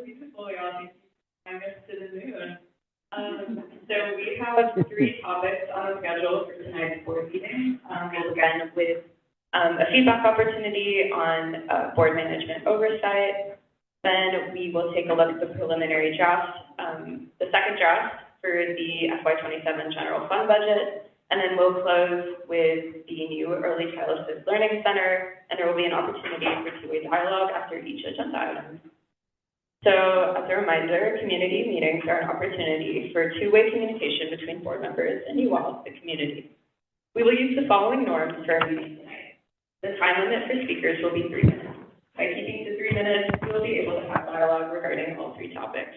Beautiful, y'all. I'm to the moon. So we have three topics on the schedule for tonight's board meeting. We'll begin with a feedback opportunity on board management oversight. Then we will take a look at the preliminary draft, the second draft for the FY27 general fund budget. And then we'll close with the new Early Childhood Learning Center, and there will be an opportunity for two-way dialogue after each agenda item. So, as a reminder, community meetings are an opportunity for two-way communication between board members and you all, the community. We will use the following norms for our meeting tonight. The time limit for speakers will be 3 minutes. By keeping to 3 minutes, you will be able to have dialogue regarding all three topics.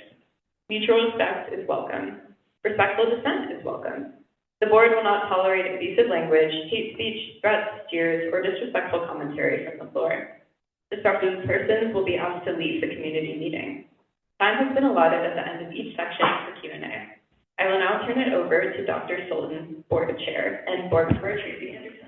Mutual respect is welcome. Respectful dissent is welcome. The board will not tolerate abusive language, hate speech, threats, jeers, or disrespectful commentary from the floor. Disruptive persons will be asked to leave the community meeting. Time has been allotted at the end of each section for Q&A. I will now turn it over to Dr. Sultan, Board Chair, and Board Member Tracy Anderson.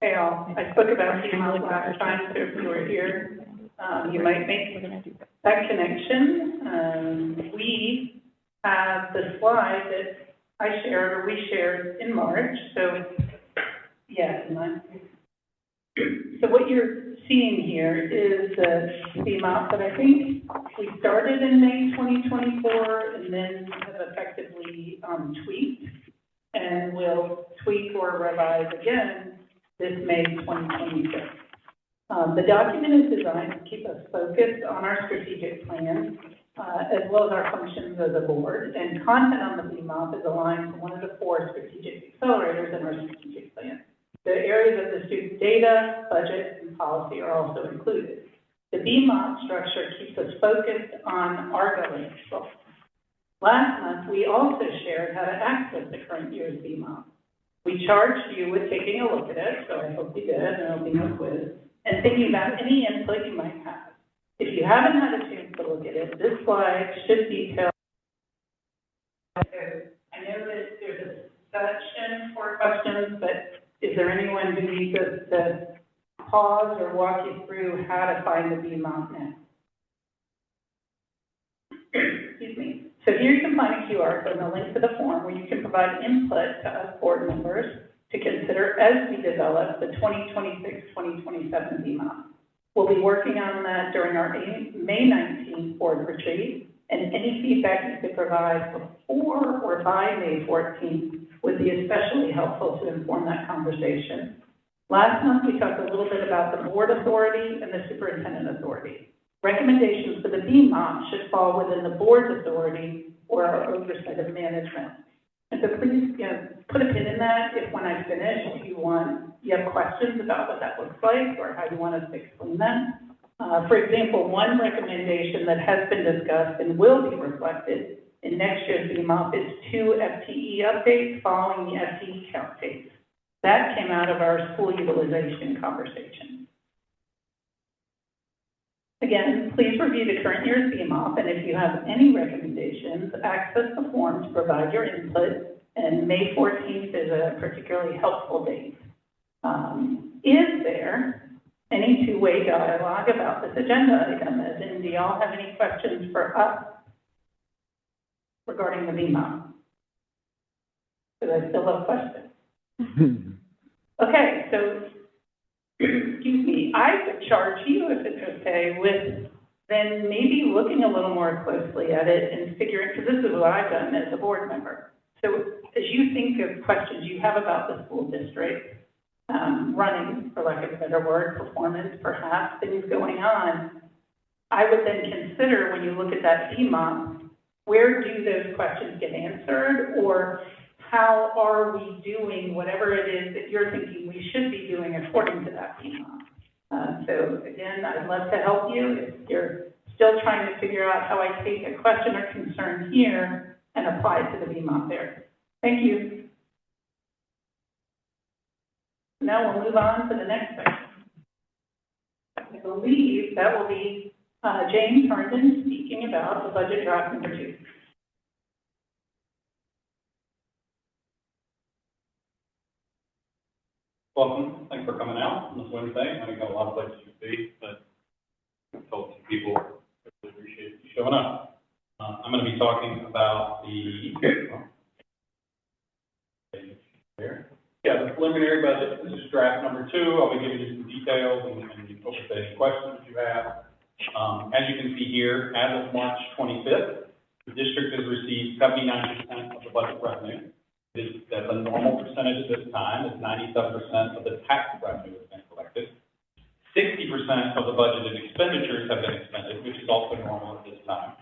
Hey all, I spoke about BMOP last time, so if you were here, you might make that connection. We have the slide that I shared, or we shared in March, so yeah. So what you're seeing here is the BMOP that I think we started in May 2024 and then have effectively tweaked, and will tweak or revise again this May 2026. The document is designed to keep us focused on our strategic plan, as well as our functions as a board, and content on the BMOP is aligned to one of the 4 strategic accelerators in our strategic plan. The areas of the student data, budget, and policy are also included. The BMOP structure keeps us focused on our governance goals. Last month, we also shared how to access the current year's BMOP. We charged you with taking a look at it, so I hope you did, and there'll be no quiz, and thinking about any input you might have. If you haven't had a chance to look at it, this slide should detail. I know that there's a section for questions, but is there anyone who needs us to pause or walk you through how to find the BMOP now? Excuse me. So here you can find a QR code and a link to the form where you can provide input to us board members to consider as we develop the 2026-2027 BMOP. We'll be working on that during our May 19th board retreat, and any feedback you could provide before or by May 14th would be especially helpful to inform that conversation. Last month, we talked a little bit about the board authority and the superintendent authority. Recommendations for the BMOP should fall within the board's authority or our oversight of management. And so please, put a pin in that if when I finish, you have questions about what that looks like or how you want us to explain that. For example, one recommendation that has been discussed and will be reflected in next year's BMOP is 2 FTE updates following the FTE count dates. That came out of our school utilization conversation. Again, please review the current year's BMOP, and if you have any recommendations, access the form to provide your input, and May 14th is a particularly helpful date. Is there any two-way dialogue about this agenda item? As in, do y'all have any questions for us regarding the BMOP? Because I still have questions. Okay, so excuse me, I would charge you, if it's okay, with then maybe looking a little more closely at it and figuring, because this is what I've done as a board member. So as you think of questions you have about the school district, running, for lack of a better word, performance, perhaps, things going on, I would then consider when you look at that BMOP, where do those questions get answered, or how are we doing whatever it is that you're thinking we should be doing according to that BMOP? So again, I'd love to help you if you're still trying to figure out how I take a question or concern here and apply it to the BMOP there. Thank you. Now we'll move on to the next section. I believe that will be James Herndon speaking about the budget draft number 2. Welcome. Thanks for coming out on this Wednesday. I know you've got a lot of places to be, but I told some people I really appreciate you showing up. I'm going to be talking about the preliminary budget. This is draft number 2. I'll be giving you some details and open to any questions you have. As you can see here, as of March 25th, the district has received 79% of the budget revenue. That's a normal percentage at this time, is 97% of the tax revenue has been collected. 60% of the budgeted expenditures have been expended, which is also normal at this time.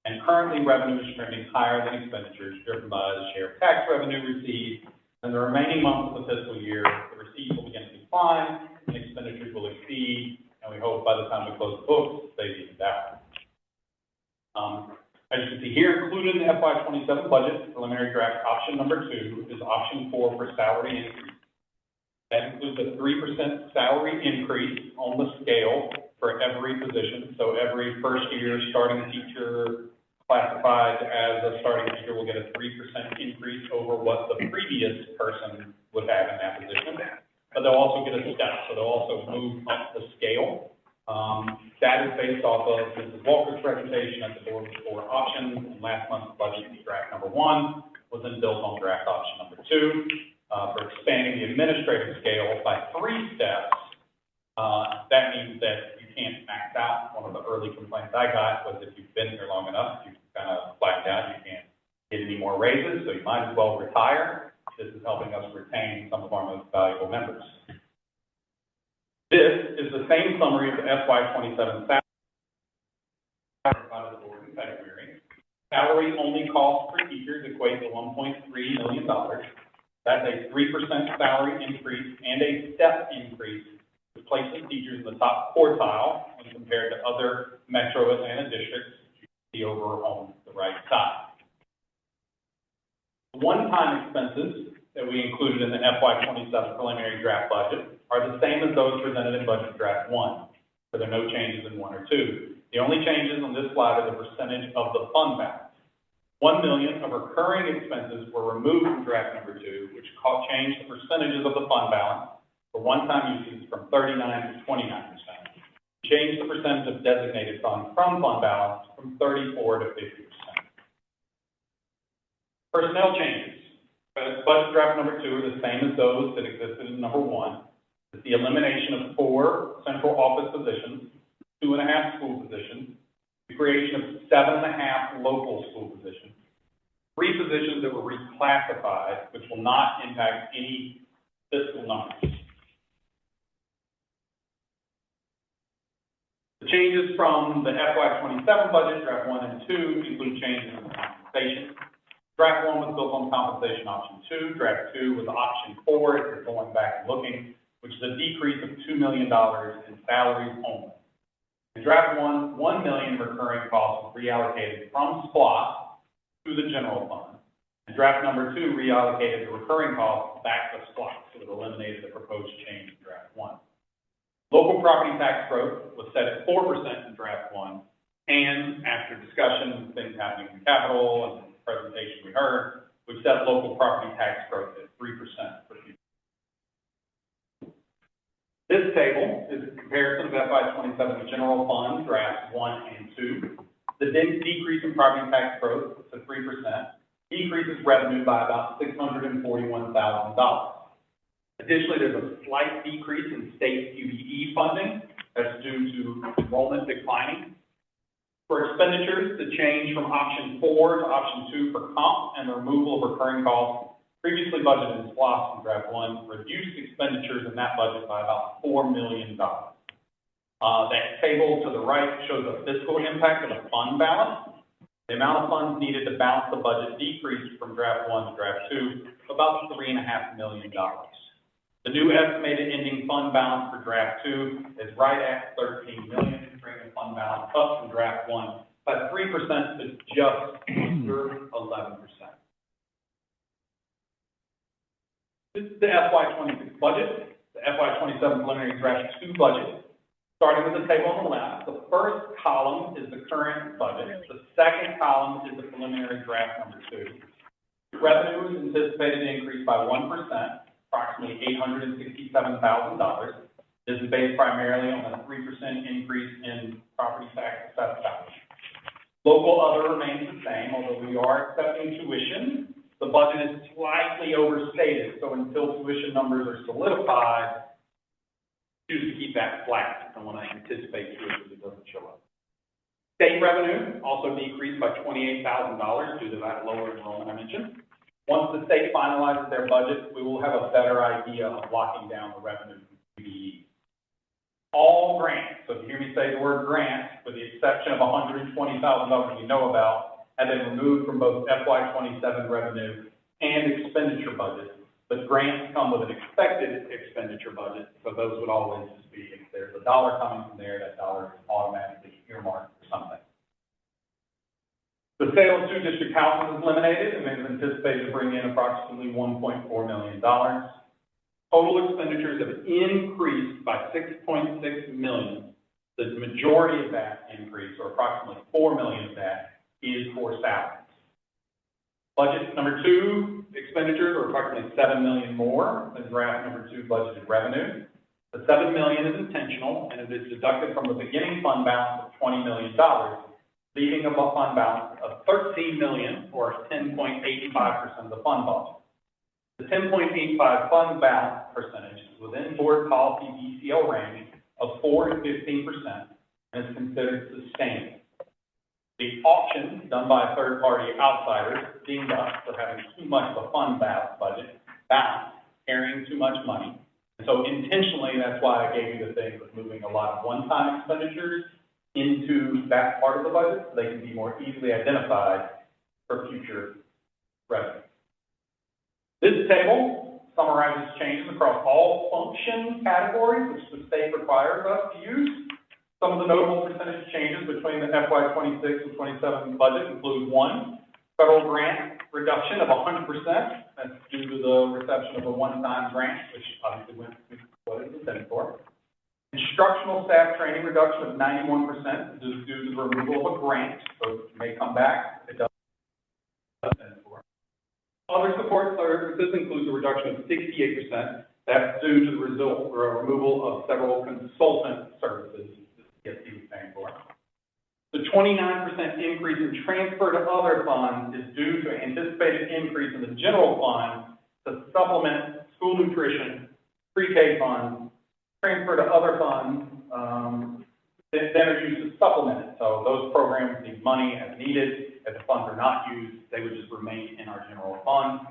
And currently, revenue is trending higher than expenditures, driven by the share of tax revenue received. And the remaining months of the fiscal year, the receipts will begin to decline, and expenditures will exceed, and we hope by the time we close the books, they even down. As you can see here, included in the FY27 budget, preliminary draft option number 2 is option 4 for salary increase. That includes a 3% salary increase on the scale for every position. So every first year starting teacher classified as a starting teacher will get a 3% increase over what the previous person would have in that position. But but they'll also get a step, so they'll also move up the scale. That is based off of Mrs. Walker's presentation at the board for options, and last month's budget, draft number 1, was then built on draft option number 2, for expanding the administrative scale by 3 steps. That means that you can't max out. One of the early complaints I got was if you've been here long enough, you kind of flatten out, you can't get any more raises, so you might as well retire. This is helping us retain some of our most valuable members. This is the same summary of the FY27 salary provided the board in February. Salary only costs for teachers equate to $1.3 million. That's a 3% salary increase and a step increase, which places teachers in the top quartile when compared to other Metro Atlanta districts, which you can see over on the right side. One-time expenses that we included in the FY27 preliminary draft budget are the same as those presented in budget draft 1, so there are no changes in 1 or 2. The only changes on this slide are the percentage of the fund balance. $1 million of recurring expenses were removed from draft number 2, which changed the percentages of the fund balance for one-time uses from 39 to 29%. Changed the percentage of designated funds from fund balance from 34 to 50%. Personnel changes. Budget draft number 2 are the same as those that existed in number 1. It's the elimination of 4 central office positions, 2.5 school positions, the creation of 7.5 local school positions, 3 positions that were reclassified, which will not impact any fiscal numbers. The changes from the FY27 budget, draft 1 and 2, include changes in compensation. Draft 1 was built on compensation option 2. Draft 2 was option 4, if you're going back and looking, which is a decrease of $2 million in salaries only. In draft 1, $1 million recurring costs was reallocated from SPLOST to the general fund. And draft number 2 reallocated the recurring costs back to SPLOST, so it eliminated the proposed change in draft 1. Local property tax growth was set at 4% in draft 1, and after discussion, things happening in capital and presentation we heard, we've set local property tax growth at 3% for future. This table is a comparison of FY27 general fund drafts 1 and 2. The decrease in property tax growth to 3% decreases revenue by about $641,000. Additionally, there's a slight decrease in state QBE funding. That's due to enrollment declining. For expenditures, the change from option 4 to option 2 for comp and the removal of recurring costs previously budgeted in SPLOST in draft 1 reduced expenditures in that budget by about $4 million. That table to the right shows the fiscal impact of the fund balance. The amount of funds needed to balance the budget decreased from draft 1 to draft 2 about $3.5 million. The new estimated ending fund balance for draft 2 is right at $13 million, bringing the fund balance up from draft 1 by 3% to just under 11%. This is the FY26 budget, the FY27 preliminary draft 2 budget. Starting with the table on the left, the first column is the current budget. The second column is the preliminary draft number 2. Revenue is anticipated to increase by 1%. Approximately $867,000. This is based primarily on a 3% increase in property tax assessed value. Local other remains the same, although we are accepting tuition. The budget is slightly overstated, so until tuition numbers are solidified, choose to keep that flat. I don't want to anticipate tuition that doesn't show up. State revenue also decreased by $28,000 due to that lower enrollment I mentioned. Once the state finalizes their budget, we will have a better idea of locking down the revenue from QBE. All grants, so if you hear me say the word grant, with the exception of $120,000 you know about, have been removed from both FY27 revenue and expenditure budget. But grants come with an expected expenditure budget, so those would always just be, if there's a dollar coming from there, that dollar is automatically earmarked for something. The sale of 2 district houses is eliminated and is anticipated to bring in approximately $1.4 million. Total expenditures have increased by $6.6 million. The majority of that increase, or approximately $4 million of that, is for salaries. Budget number 2 expenditures are approximately $7 million more than draft number 2 budgeted revenue. The $7 million is intentional, and it is deducted from the beginning fund balance of $20 million, leaving a fund balance of $13 million, or 10.85% of the fund budget. The 10.85 fund balance percentage is within board policy DCL range of 4 to 15% and is considered sustainable. The auction done by third-party outsiders deemed us for having too much of a fund balance, carrying too much money. And so intentionally, that's why I gave you the thing with moving a lot of one-time expenditures into that part of the budget so they can be more easily identified for future revenue. This table summarizes changes across all function categories which the state requires us to use. Some of the notable percentage changes between the FY 26 and 27 budget include: 1, federal grant reduction of 100%. That's due to the reception of a one-time grant, which obviously went to what it was intended for. Instructional staff training reduction of 91% due to the removal of a grant, so it may come back if it doesn't intended for. Other support services includes a reduction of 68%. That's due to the removal of several consultant services that CSC was paying for. The 29% increase in transfer to other funds is due to an anticipated increase in the general fund to supplement school nutrition, pre-K funds, transfer to other funds that are used to supplement it. So those programs need money as needed. If the funds are not used, they would just remain in our general fund.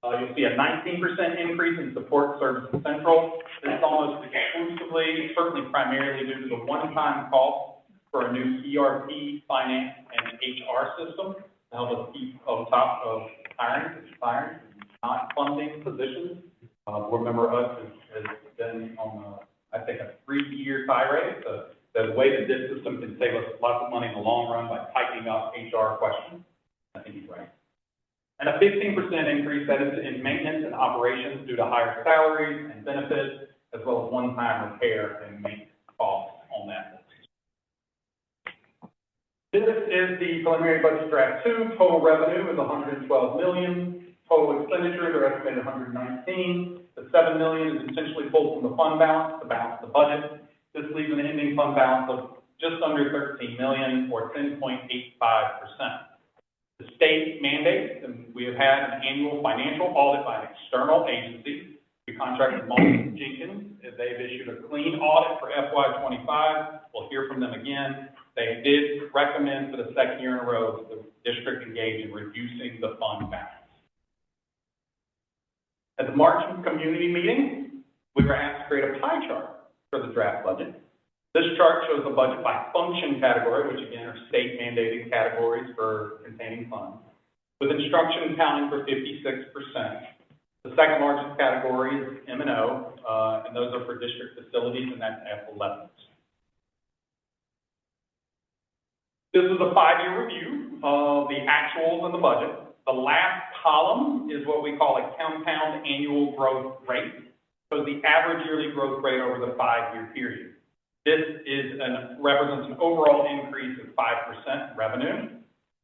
You'll see a 19% increase in support services central. This is almost exclusively, certainly primarily due to the one-time cost for a new ERP, finance, and HR system to help us keep on top of hiring, not funding positions. Remember, us has been on, I think, a 3-year tirade. The way that this system can save us lots of money in the long run by tightening up HR questions. I think he's right. And a 15% increase that is in maintenance and operations due to higher salaries and benefits, as well as one-time repair and maintenance costs on that. This is the preliminary budget draft 2. Total revenue is $112 million. Total expenditures are estimated $119. The $7 million is essentially pulled from the fund balance to balance the budget. This leaves an ending fund balance of just under $13 million, or 10.85%. The state mandates, and we have had an annual financial audit by an external agency. We contracted Malton Jenkins. They've issued a clean audit for FY 25. We'll hear from them again. They did recommend for the second year in a row that the district engage in reducing the fund balance. At the March community meeting, we were asked to create a pie chart for the draft budget. This chart shows the budget by function category, which again are state mandated categories for containing funds, with instruction accounting for 56%. The second largest category is M&O, and those are for district facilities, and that's F11. This is a 5-year review of the actuals and the budget. The last column is what we call a compound annual growth rate. So the average yearly growth rate over the 5-year period. This represents an overall increase of 5% revenue.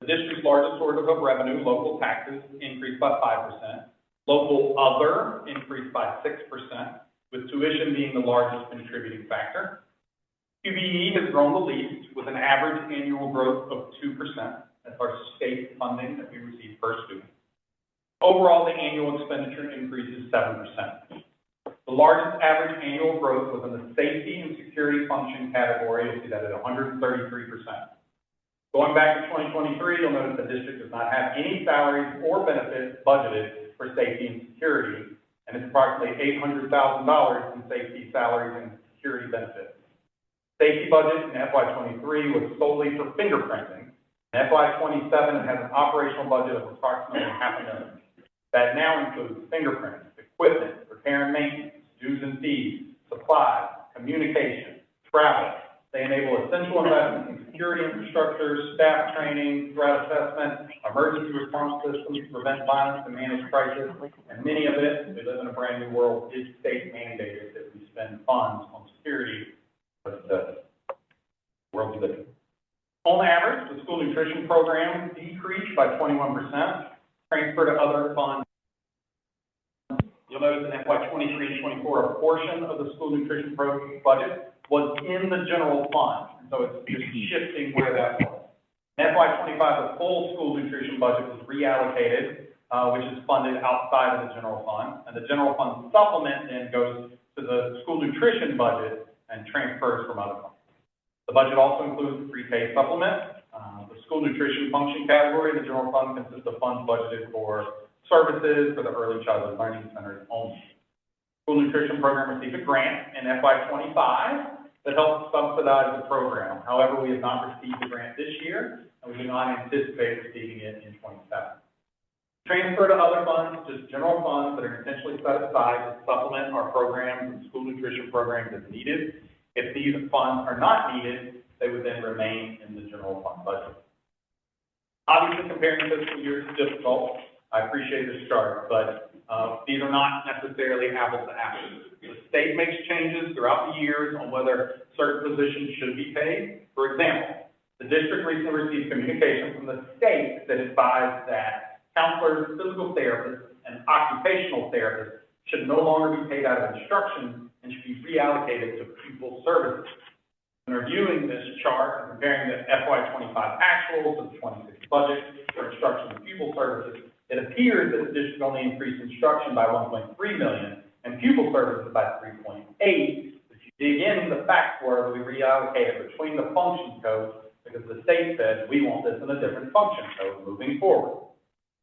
The district's largest source of revenue, local taxes, increased by 5%. Local other increased by 6%, with tuition being the largest contributing factor. QBE has grown the least, with an average annual growth of 2%. That's our state funding that we receive per student. Overall, the annual expenditure increase is 7%. The largest average annual growth was in the safety and security function category. You'll see that at 133%. Going back to 2023, you'll notice the district does not have any salaries or benefits budgeted for safety and security, and it's approximately $800,000 in safety salaries and security benefits. Safety budget in FY 23 was solely for fingerprinting. In FY 27, it has an operational budget of approximately $500,000. That now includes fingerprinting, equipment, repair and maintenance, dues and fees, supplies, communication, travel. They enable essential investments in security infrastructure, staff training, threat assessment, emergency response systems to prevent violence and manage crisis, and many of it, we live in a brand new world, is state mandated that we spend funds on security, but the world we live in. On average, the school nutrition program decreased by 21%. Transfer to other funds. You'll notice in FY '23 and '24, a portion of the school nutrition program budget was in the general fund. And so it's just shifting where that was. In FY '25, the full school nutrition budget was reallocated, which is funded outside of the general fund. And the general fund supplement then goes to the school nutrition budget and transfers from other funds. The budget also includes the pre-K supplement. The school nutrition function category in the general fund consists of funds budgeted for services for the early childhood learning centers only. School nutrition program received a grant in FY '25 that helps subsidize the program. However, we have not received the grant this year, and we do not anticipate receiving it in '27. Transfer to other funds, just general funds that are intentionally set aside to supplement our programs and school nutrition programs as needed. If these funds are not needed, they would then remain in the general fund budget. Obviously, comparing fiscal years is difficult. I appreciate this chart, but these are not necessarily apples to apples. The state makes changes throughout the years on whether certain positions should be paid. For example, the district recently received communication from the state that advised that counselors, physical therapists, and occupational therapists should no longer be paid out of instruction and should be reallocated to pupil services. When reviewing this chart and comparing the FY '25 actuals to the '26 budget for instruction and pupil services, it appears that the district only increased instruction by $1.3 million and pupil services by $3.8. If you dig in, the facts were we reallocated between the function codes because the state said we want this in a different function code moving forward.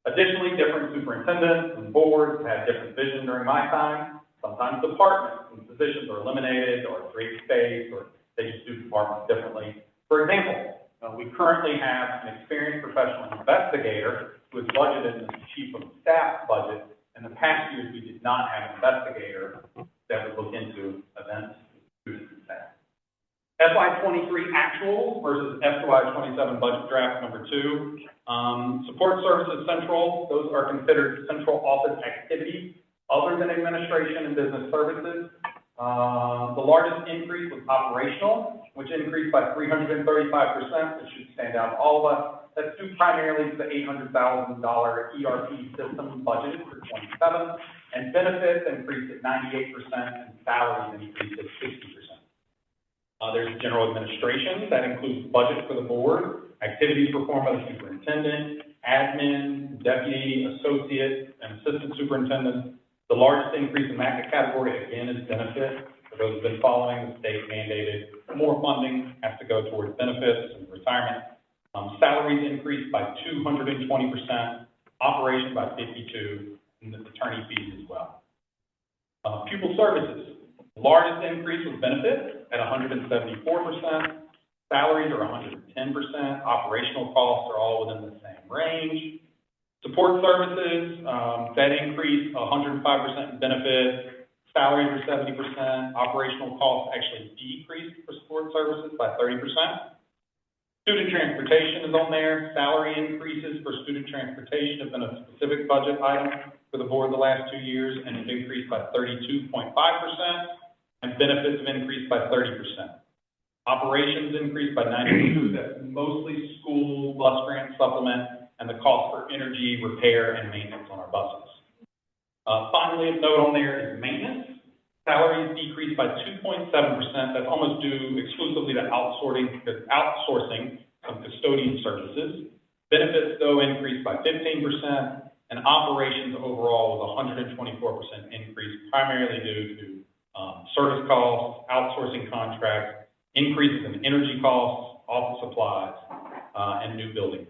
Additionally, different superintendents and boards had different vision during my time. Sometimes departments and positions are eliminated or create space, or they just do departments differently. For example, we currently have an experienced professional investigator who is budgeted in the chief of staff budget. In the past years, we did not have an investigator that would look into events, students, and staff. FY '23 actual versus FY '27 budget draft number 2. Support services central, those are considered central office activities other than administration and business services. The largest increase was operational, which increased by 335%, which should stand out to all of us. That's due primarily to the $800,000 ERP system budgeted for '27, and benefits increased at 98%, and salaries increased at 60%. There's general administration, that includes budget for the board, activities performed by the superintendent, admin, deputy, associate, and assistant superintendent. The largest increase in that category, again, is benefits. For those who've been following, the state mandated more funding has to go towards benefits and retirement. Salaries increased by 220%, operations by 52%, and the attorney fees as well. Pupil services, the largest increase was benefits at 174%, salaries are 110%, operational costs are all within the same range. Support services, that increased 105% in benefits, salaries are 70%, operational costs actually decreased for support services by 30%. Student transportation is on there. Salary increases for student transportation have been a specific budget item for the board the last 2 years, and it increased by 32.5%, and benefits have increased by 30%. Operations increased by 92%. That's mostly school bus grant supplement and the cost for energy, repair, and maintenance on our buses. Finally, a note on there is maintenance. Salaries decreased by 2.7%. That's almost due exclusively to outsourcing of custodian services. Benefits, though, increased by 15%, and operations overall was 124% increase, primarily due to service costs, outsourcing contracts, increases in energy costs, office supplies, and new building.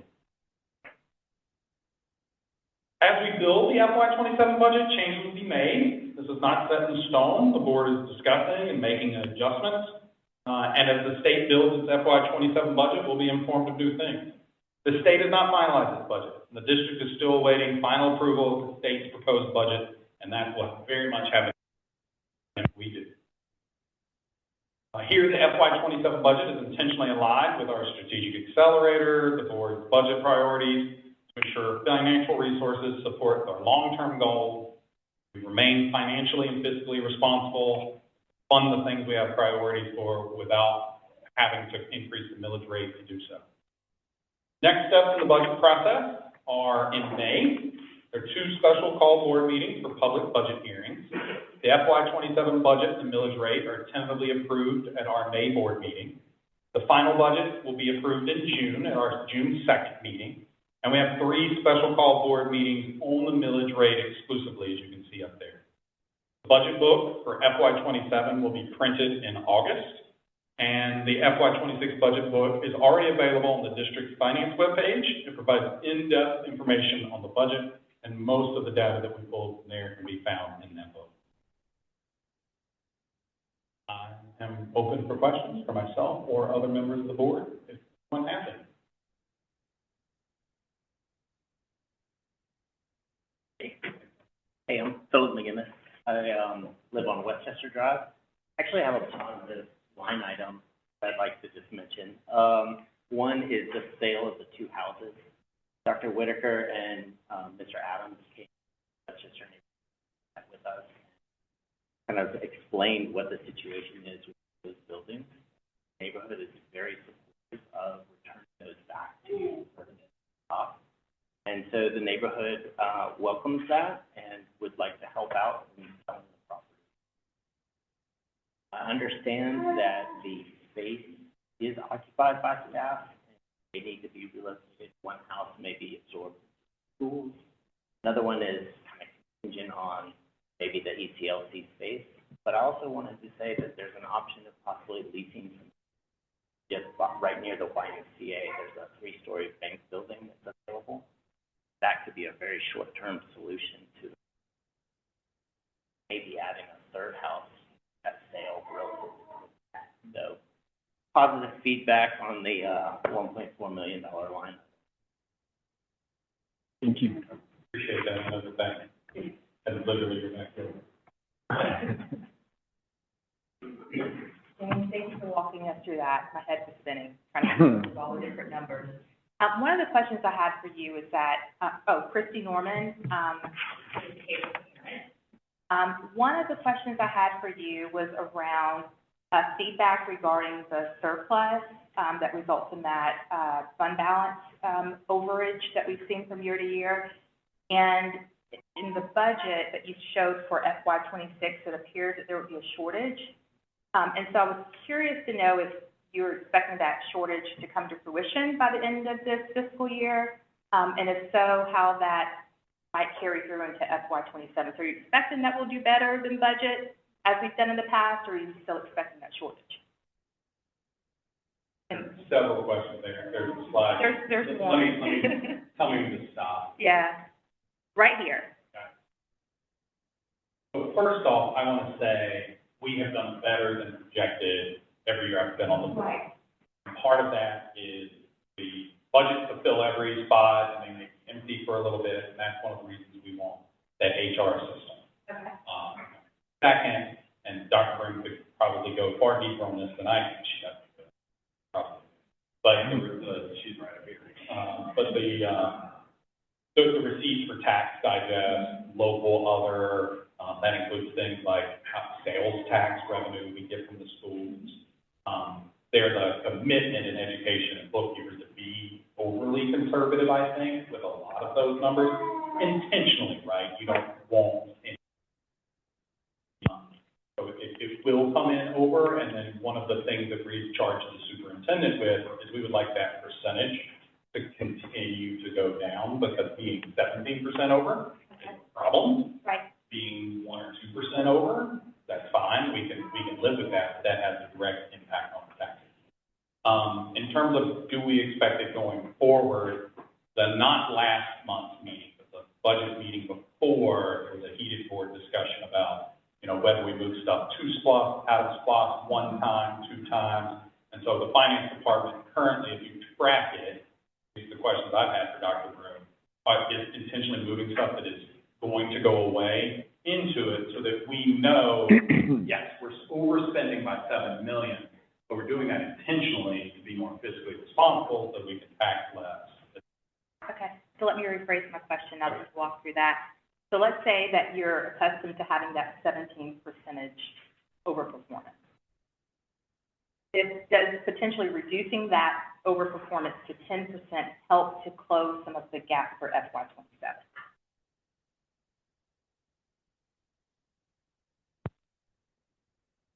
As we build the FY '27 budget, changes will be made. This is not set in stone. The board is discussing and making adjustments. And as the state builds its FY '27 budget, we'll be informed of new things. The state has not finalized its budget. The district is still awaiting final approval of the state's proposed budget, and that will very much have an impact we do. Here, the FY '27 budget is intentionally aligned with our strategic accelerator, the board's budget priorities, to ensure financial resources support our long-term goals. We remain financially and fiscally responsible, fund the things we have priorities for without having to increase the millage rate to do so. Next steps in the budget process. are in May. There are 2 special call board meetings for public budget hearings. The FY '27 budget and millage rate are tentatively approved at our May board meeting. The final budget will be approved in June at our June 2nd meeting. And we have 3 special call board meetings on the millage rate exclusively, as you can see up there. The budget book for FY '27 will be printed in August. And the FY '26 budget book is already available on the district's finance webpage. It provides in-depth information on the budget, and most of the data that we pulled from there can be found in that book. I am open for questions for myself or other members of the board, if anyone has any. Hey, I'm Philip McGinnis. I live on Westchester Drive. Actually, I have a positive line item that I'd like to just mention. One is the sale of the 2 houses. Dr. Whitaker and Mr. Adams came to Westchester with us, kind of explained what the situation is with those buildings. The neighborhood is very supportive of returning those back to permanent top. And so the neighborhood welcomes that and would like to help out in selling the property. I understand that the space is occupied by staff, and they need to be relocated. One house may be absorbed into schools. Another one is kind of contingent on maybe the ECLC space. But I also wanted to say that there's an option of possibly leasing some just right near the YMCA. There's a 3-story bank building that's available. That could be a very short-term solution to maybe adding a 3rd house at sale relatively. So positive feedback on the $1.4 million line. Thank you. Appreciate that, another thing. And literally your back door. James, thank you for walking us through that. My head was spinning, trying to think of all the different numbers. One of the questions I had for you is that, Christy Norman, one of the questions I had for you was around feedback regarding the surplus that results in that fund balance overage that we've seen from year to year. And in the budget that you showed for FY '26, it appears that there would be a shortage. And so I was curious to know if you're expecting that shortage to come to fruition by the end of this fiscal year, and if so, how that might carry through into FY '27. So are you expecting that we'll do better than budget as we've done in the past, or are you still expecting that shortage? Several questions there. There's a slide. There's one. Tell me when to stop. Yeah, right here. Okay. So first off, I want to say we have done better than projected every year I've been on the board. Right. Part of that is the budget to fill every spot, and they make it empty for a little bit, and that's one of the reasons we want that HR system. Okay. Second, and Dr. Broom could probably go far deeper on this than I can, she does, probably. But she's right up here. But the receipts for tax digest, local other, that includes things like sales tax revenue we get from the schools. There's a commitment in education and bookkeepers to be overly conservative, I think, with a lot of those numbers, intentionally, right? You don't want any. So it will come in over, and then one of the things that we charge the superintendent with is we would like that percentage to continue to go down, because being 17% over is a problem. Right. Being 1 or 2% over, that's fine. We can live with that. But that has a direct impact on the taxes. In terms of do we expect it going forward, not last month's meeting, but the budget meeting before, there was a heated board discussion about, whether we move stuff to SPLOST, out of SPLOST 1 time, 2 times. And so the finance department currently, if you track it, these are the questions I've had for Dr. Broom, is intentionally moving stuff that is going to go away into it so that we know, yes, we're overspending by $7 million, but we're doing that intentionally to be more fiscally responsible so we can tax less. Okay, so let me rephrase my question. I'll just walk through that. So let's say that you're accustomed to having that 17% overperformance. does potentially reducing that overperformance to 10% help to close some of the gap for FY '27?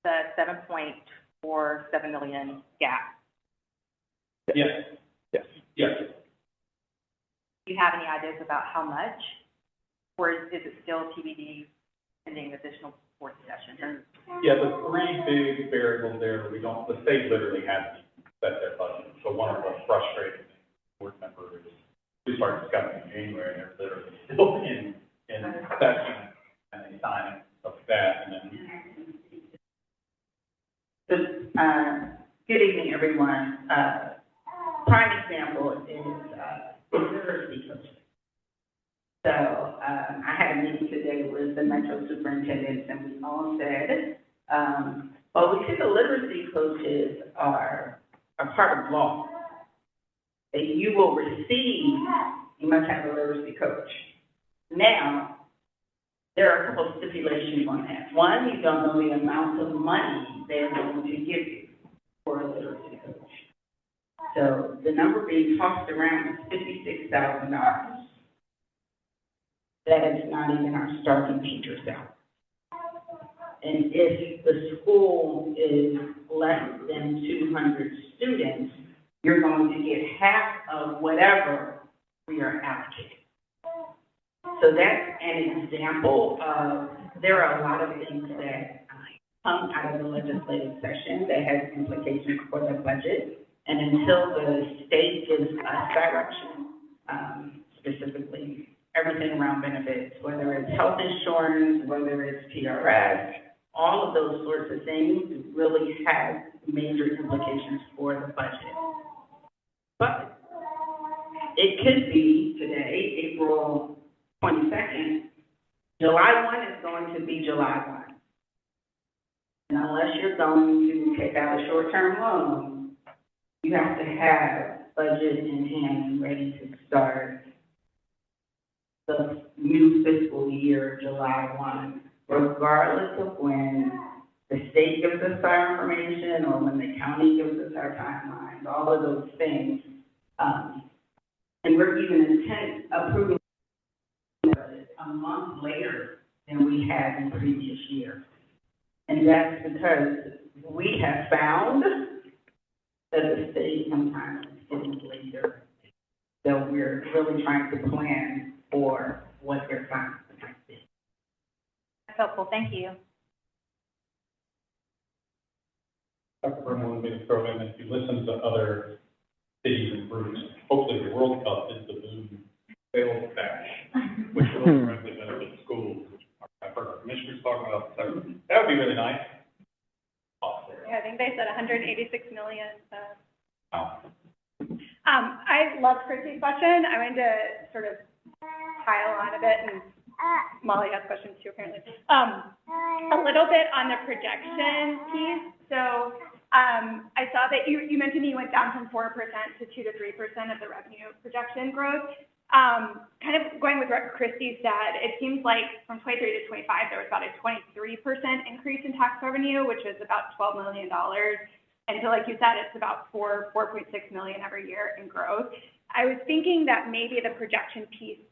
The $7.47 million gap. Yes. Yes. Yes. Do you have any ideas about how much? Or is it still TBD pending additional board session? Yeah, the three big variables there, the state literally hasn't set their budget. So one of the frustrating things, board members, we started discussing in January, and they're literally still in session, and they sign stuff like that, and then Good evening, everyone. Prime example is literacy coaching. So I had a meeting today with the Metro superintendents, and we all said, well, we think the literacy coaches are part of law. That you will receive, you must have a literacy coach. Now, there are a couple of stipulations on that. One, you don't know the amount of money they're going to give you for a literacy coach. So the number being tossed around is $56,000. That is not even our starting teacher salary. And if the school is less than 200 students, you're going to get half of whatever we are allocating. So that's an example of, there are a lot of things that come out of the legislative session that has implications for the budget. And until the state gives us direction, specifically everything around benefits, whether it's health insurance, whether it's PRS, all of those sorts of things really have major implications for the budget. But it could be today, April 22nd, July 1 is going to be July 1. And unless you're going to take out a short-term loan, you have to have budget in hand and ready to start the new fiscal year, July 1, regardless of when the state gives us our information or when the county gives us our timelines, all of those things. And we're even approving a month later than we had in previous years. And that's because we have found that the state sometimes is getting later. So we're really trying to plan for what their times might be. That's helpful, thank you. Dr. Burnham wanted me to throw in, if you listen to other cities and groups, hopefully the World Cup is the boom sales tax, which will directly benefit schools. I've heard our commissioners talking about, so that would be really nice. Yeah, I think they said 186 million, so. Wow. I loved Chrissy's question. I wanted to sort of pile on a bit, and Molly has questions too, apparently. A little bit on the projection piece. So, I saw that you mentioned you went down from 4% to 2 to 3% of the revenue projection growth. Kind of going with what Christy said, it seems like from 23 to 25, there was about a 23% increase in tax revenue, which was about $12 million. And so like you said, it's about $4.6 million every year in growth. I was thinking that maybe the projection piece,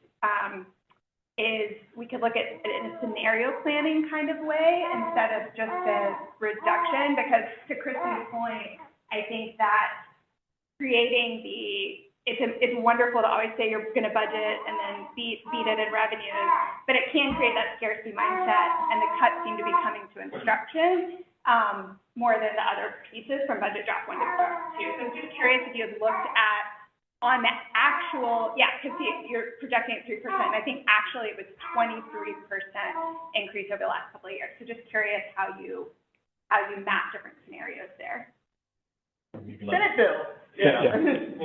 is we could look at it in a scenario planning kind of way instead of just a reduction, because to Christy's point, I think that creating it's wonderful to always say you're going to budget and then beat it in revenues, but it can create that scarcity mindset, and the cuts seem to be coming to instruction more than the other pieces from budget draft 1 to draft 2. So I'm just curious if you had looked at on the actual, because you're projecting at 3%, and I think actually it was 23% increase over the last couple of years. So just curious how you map different scenarios there. Senate bill. Yeah.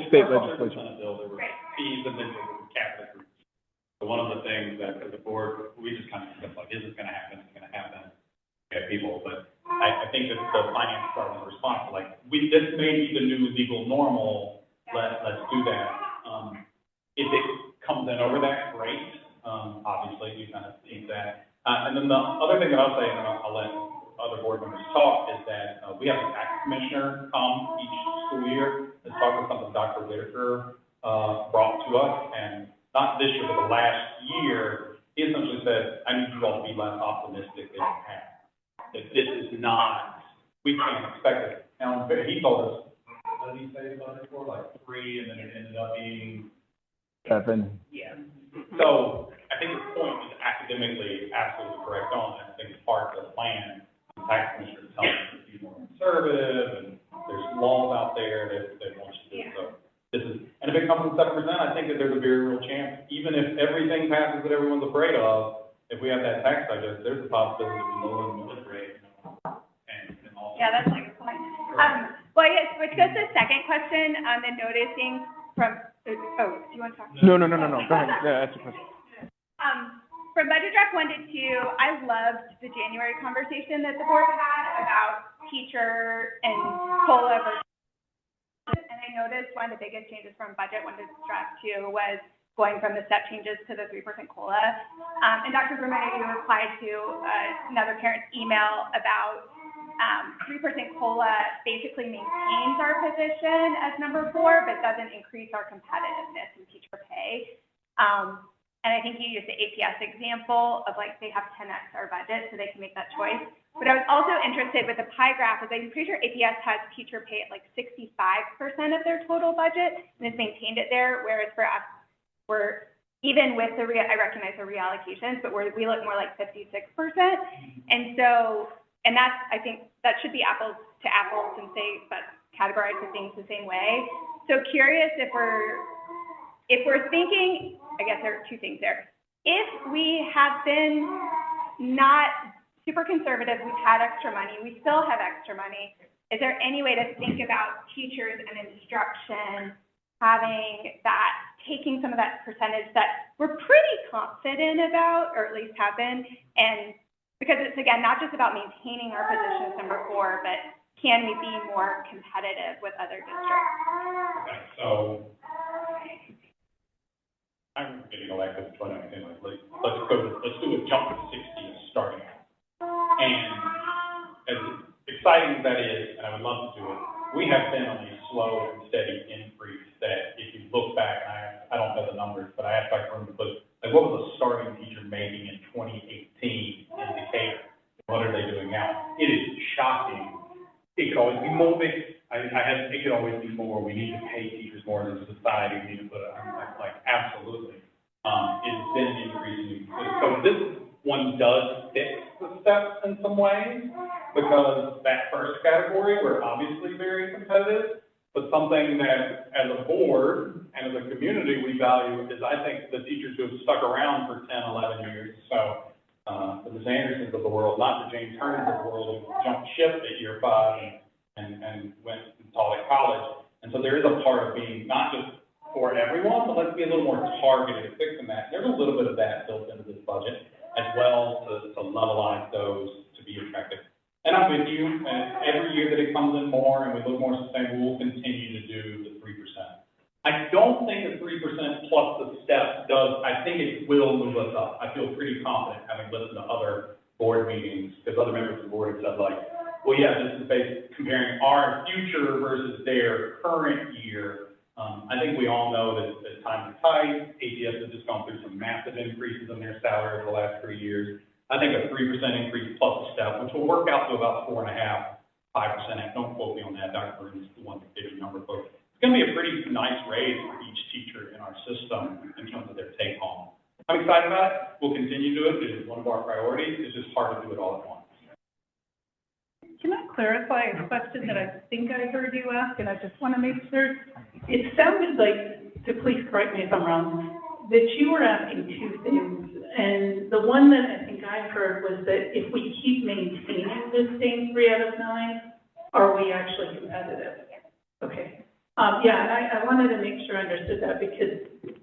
State legislature. Senate bill, there were fees and then there were capital groups. So one of the things that as a board, we just kind of discussed, like, is this going to happen? It's going to happen. We have people, but I think that the finance department response, like, this may be the new legal normal. Let's do that. If it comes in over that, great. Obviously, we kind of see that. And then the other thing that I'll say, and I'll let other board members talk, is that, we have a tax commissioner come each school year and talk with something Dr. Whitaker, brought to us, and not this year, but the last year, he essentially said, I need you all to be less optimistic than you have. That this is not, we can't expect it. Now, he told us, what did he say about it for, like 3, and then it ended up being 7. yeah. So I think the point is academically absolutely correct on that. I think it's part of the plan. The tax commissioner is telling us to be more conservative, and there's laws out there that want you to do. So this is, and if it comes to 7%, I think that there's a very real chance, even if everything passes that everyone's afraid of, if we have that tax digest, there's a possibility of lower the millage rate, and all. Yeah, that's like a point. Well, yes, which goes to the second question, the noticing from, do you want to talk? No. Go ahead. Yeah, that's a question. From budget draft 1 to 2, I loved the January conversation that the board had about teacher and COLA versus. And I noticed one of the biggest changes from budget 1 to draft 2 was going from the step changes to the 3% COLA. And Dr. Berman, you replied to another parent's email about 3% COLA basically maintains our position as number 4, but doesn't increase our competitiveness in teacher pay. And I think you used the APS example of like they have 10x our budget, so they can make that choice. But I was also interested with the pie graph, is I'm pretty sure APS has teacher pay at like 65% of their total budget and has maintained it there, whereas for us, we're even with the I recognize the reallocations, but we look more like 56%. And so, and that's, I think that should be apples to apples since they categorize the things the same way. So curious if we're thinking, I guess there are 2 things there. If we have been not super conservative, we've had extra money, we still have extra money, is there any way to think about teachers and instruction having that, taking some of that percentage that we're pretty confident about, or at least have been, and because it's, again, not just about maintaining our position as number 4, but can we be more competitive with other districts? Okay, so I'm going to go back to the 2019. Let's do a jump to 60 starting out. And as exciting as that is, and I would love to do it, we have been on a slow and steady increase that if you look back, I don't know the numbers, but I asked Dr. Room to put, like, what was a starting teacher making in 2018 in Decatur? What are they doing now? It is shocking. It could always be more. It could always be more. We need to pay teachers more as a society. We need to put absolutely. It's been increasing. So this one does fix the steps in some ways, because that first category, we're obviously very competitive, but something that as a board and as a community we value is, I think, the teachers who have stuck around for 10, 11 years. So the Ms. Andersons of the world, not the James Turners of the world, who jumped ship at year 5 and went and taught at college. And so there is a part of being not just for everyone, but let's be a little more targeted at fixing that. There's a little bit of that built into this budget as well to levelize those to be effective. And I'm with you, and every year that it comes in more and we look more sustainable, we'll continue to do the 3%. I don't think the 3% plus the steps does, I think it will move us up. I feel pretty confident, having listened to other board meetings, because other members of the board have said, like, well, yeah, this is basically comparing our future versus their current year. I think we all know that times are tight. ATS has just gone through some massive increases in their salary over the last 3 years. I think a 3% increase plus a step, which will work out to about 4.5%, 5%. Don't quote me on that. Dr. Burns is the one that gave me a number, but it's going to be a pretty nice raise for each teacher in our system in terms of their take home. I'm excited about it. We'll continue to do it. It is one of our priorities. It's just hard to do it all at once. Can I clarify a question that I think I heard you ask, and I just want to make sure? It sounded like, so please correct me if I'm wrong, that you were asking 2 things. And the one that I think I heard was that if we keep maintaining this same 3 out of 9, are we actually competitive? Okay. Yeah, and I wanted to make sure I understood that, because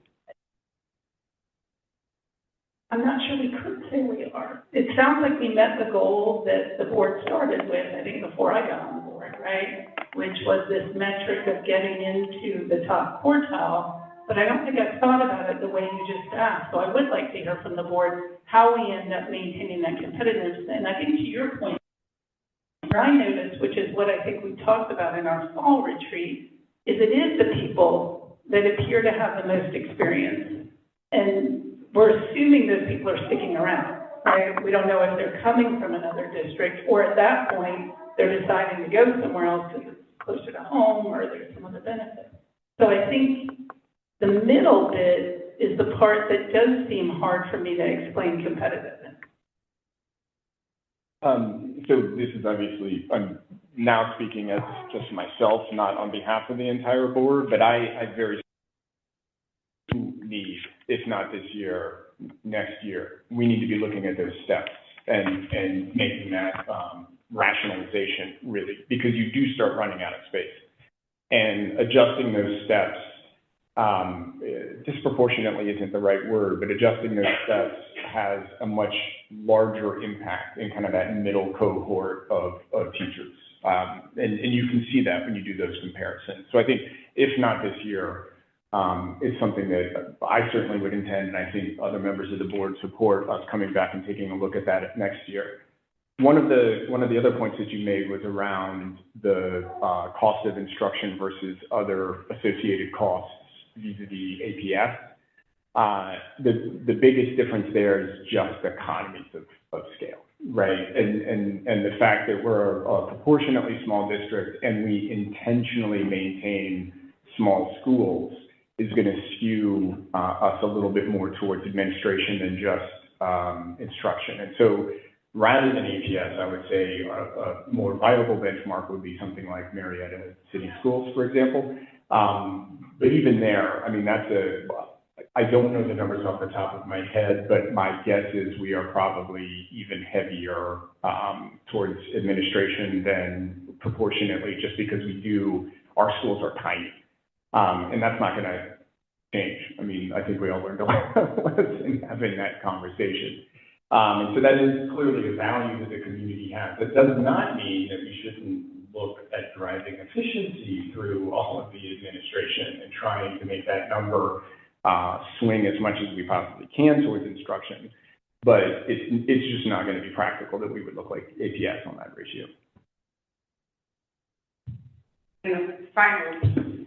I'm not sure we could say we are. It sounds like we met the goal that the board started with, I think, before I got on the board, right? Which was this metric of getting into the top quartile. But I don't think I've thought about it the way you just asked. So I would like to hear from the board how we end up maintaining that competitiveness. And I think to your point, I noticed, which is what I think we talked about in our fall retreat, is it is the people that appear to have the most experience. And we're assuming those people are sticking around, right? We don't know if they're coming from another district, or at that point, they're deciding to go somewhere else because it's closer to home or there's some other benefit. So I think the middle bit is the part that does seem hard for me to explain competitiveness. So this is obviously, I'm now speaking as just myself, not on behalf of the entire board, but I very need, if not this year, next year, we need to be looking at those steps and making that rationalization really, because you do start running out of space. And adjusting those steps, disproportionately isn't the right word, but adjusting those steps has a much larger impact in kind of that middle cohort of teachers. And you can see that when you do those comparisons. So I think if not this year, it's something that I certainly would intend, and I think other members of the board support us coming back and taking a look at that next year. One of the other points that you made was around the cost of instruction versus other associated costs vis-a-vis APS. The biggest difference there is just economies of scale, right? And the fact that we're a proportionately small district and we intentionally maintain small schools is going to skew us a little bit more towards administration than just instruction. And so rather than APS, I would say a more viable benchmark would be something like Marietta City Schools, for example. But even there, I mean, I don't know the numbers off the top of my head, but my guess is we are probably even heavier towards administration than proportionately, just because our schools are tiny. And that's not going to change. I mean, I think we all learned a lesson having that conversation. And so that is clearly a value that the community has. That does not mean that we shouldn't look at driving efficiency through all of the administration and trying to make that number swing as much as we possibly can towards instruction. But it's just not going to be practical that we would look like APS on that ratio. And finally,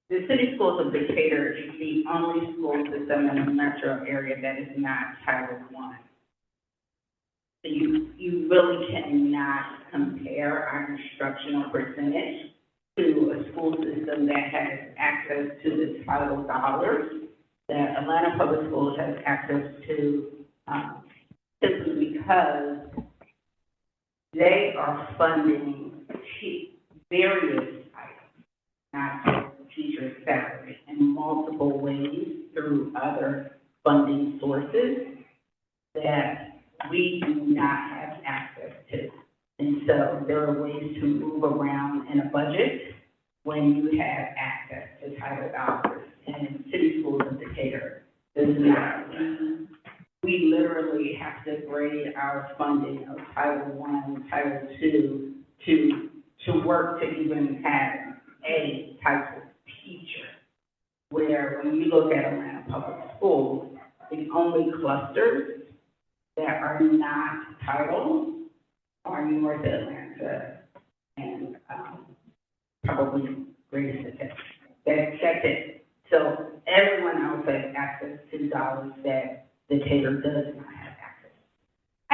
the city schools of Decatur is the only school system in the metro area that is not Title I. So you really cannot compare our instructional percentage to a school system that has access to the Title dollars that Atlanta Public Schools has access to, simply because they are funding various items, not just teacher salary, in multiple ways through other funding sources that we do not have access to. And so there are ways to move around in a budget when you have access to Title dollars. And City Schools of Decatur does not. We literally have to grade our funding of Title I and Title II to work to even have a type of teacher. Where when you look at Atlanta Public Schools, the only clusters that are not Title are North Atlanta and probably Greater Decatur. That's it. So everyone else has access to dollars that Decatur does not have access to.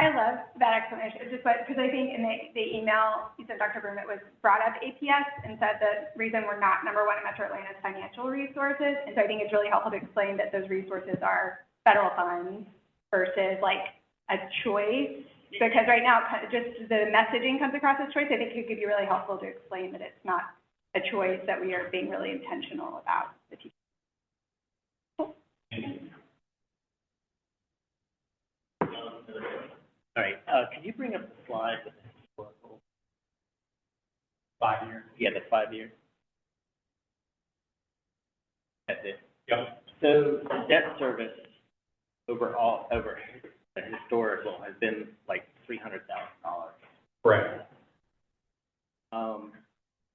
I love that explanation. It's just because I think in the email you sent Dr. Berman was brought up APS and said the reason we're not number one in Metro Atlanta is financial resources. And so I think it's really helpful to explain that those resources are federal funds versus like a choice. Because right now, just the messaging comes across as choice. I think it could be really helpful to explain that it's not a choice, that we are being really intentional about the teacher. All right, can you bring up the slide with the historical? 5 years. Yeah, the 5 years. That's it. Yep. So debt service over the historical has been like $300,000. Correct.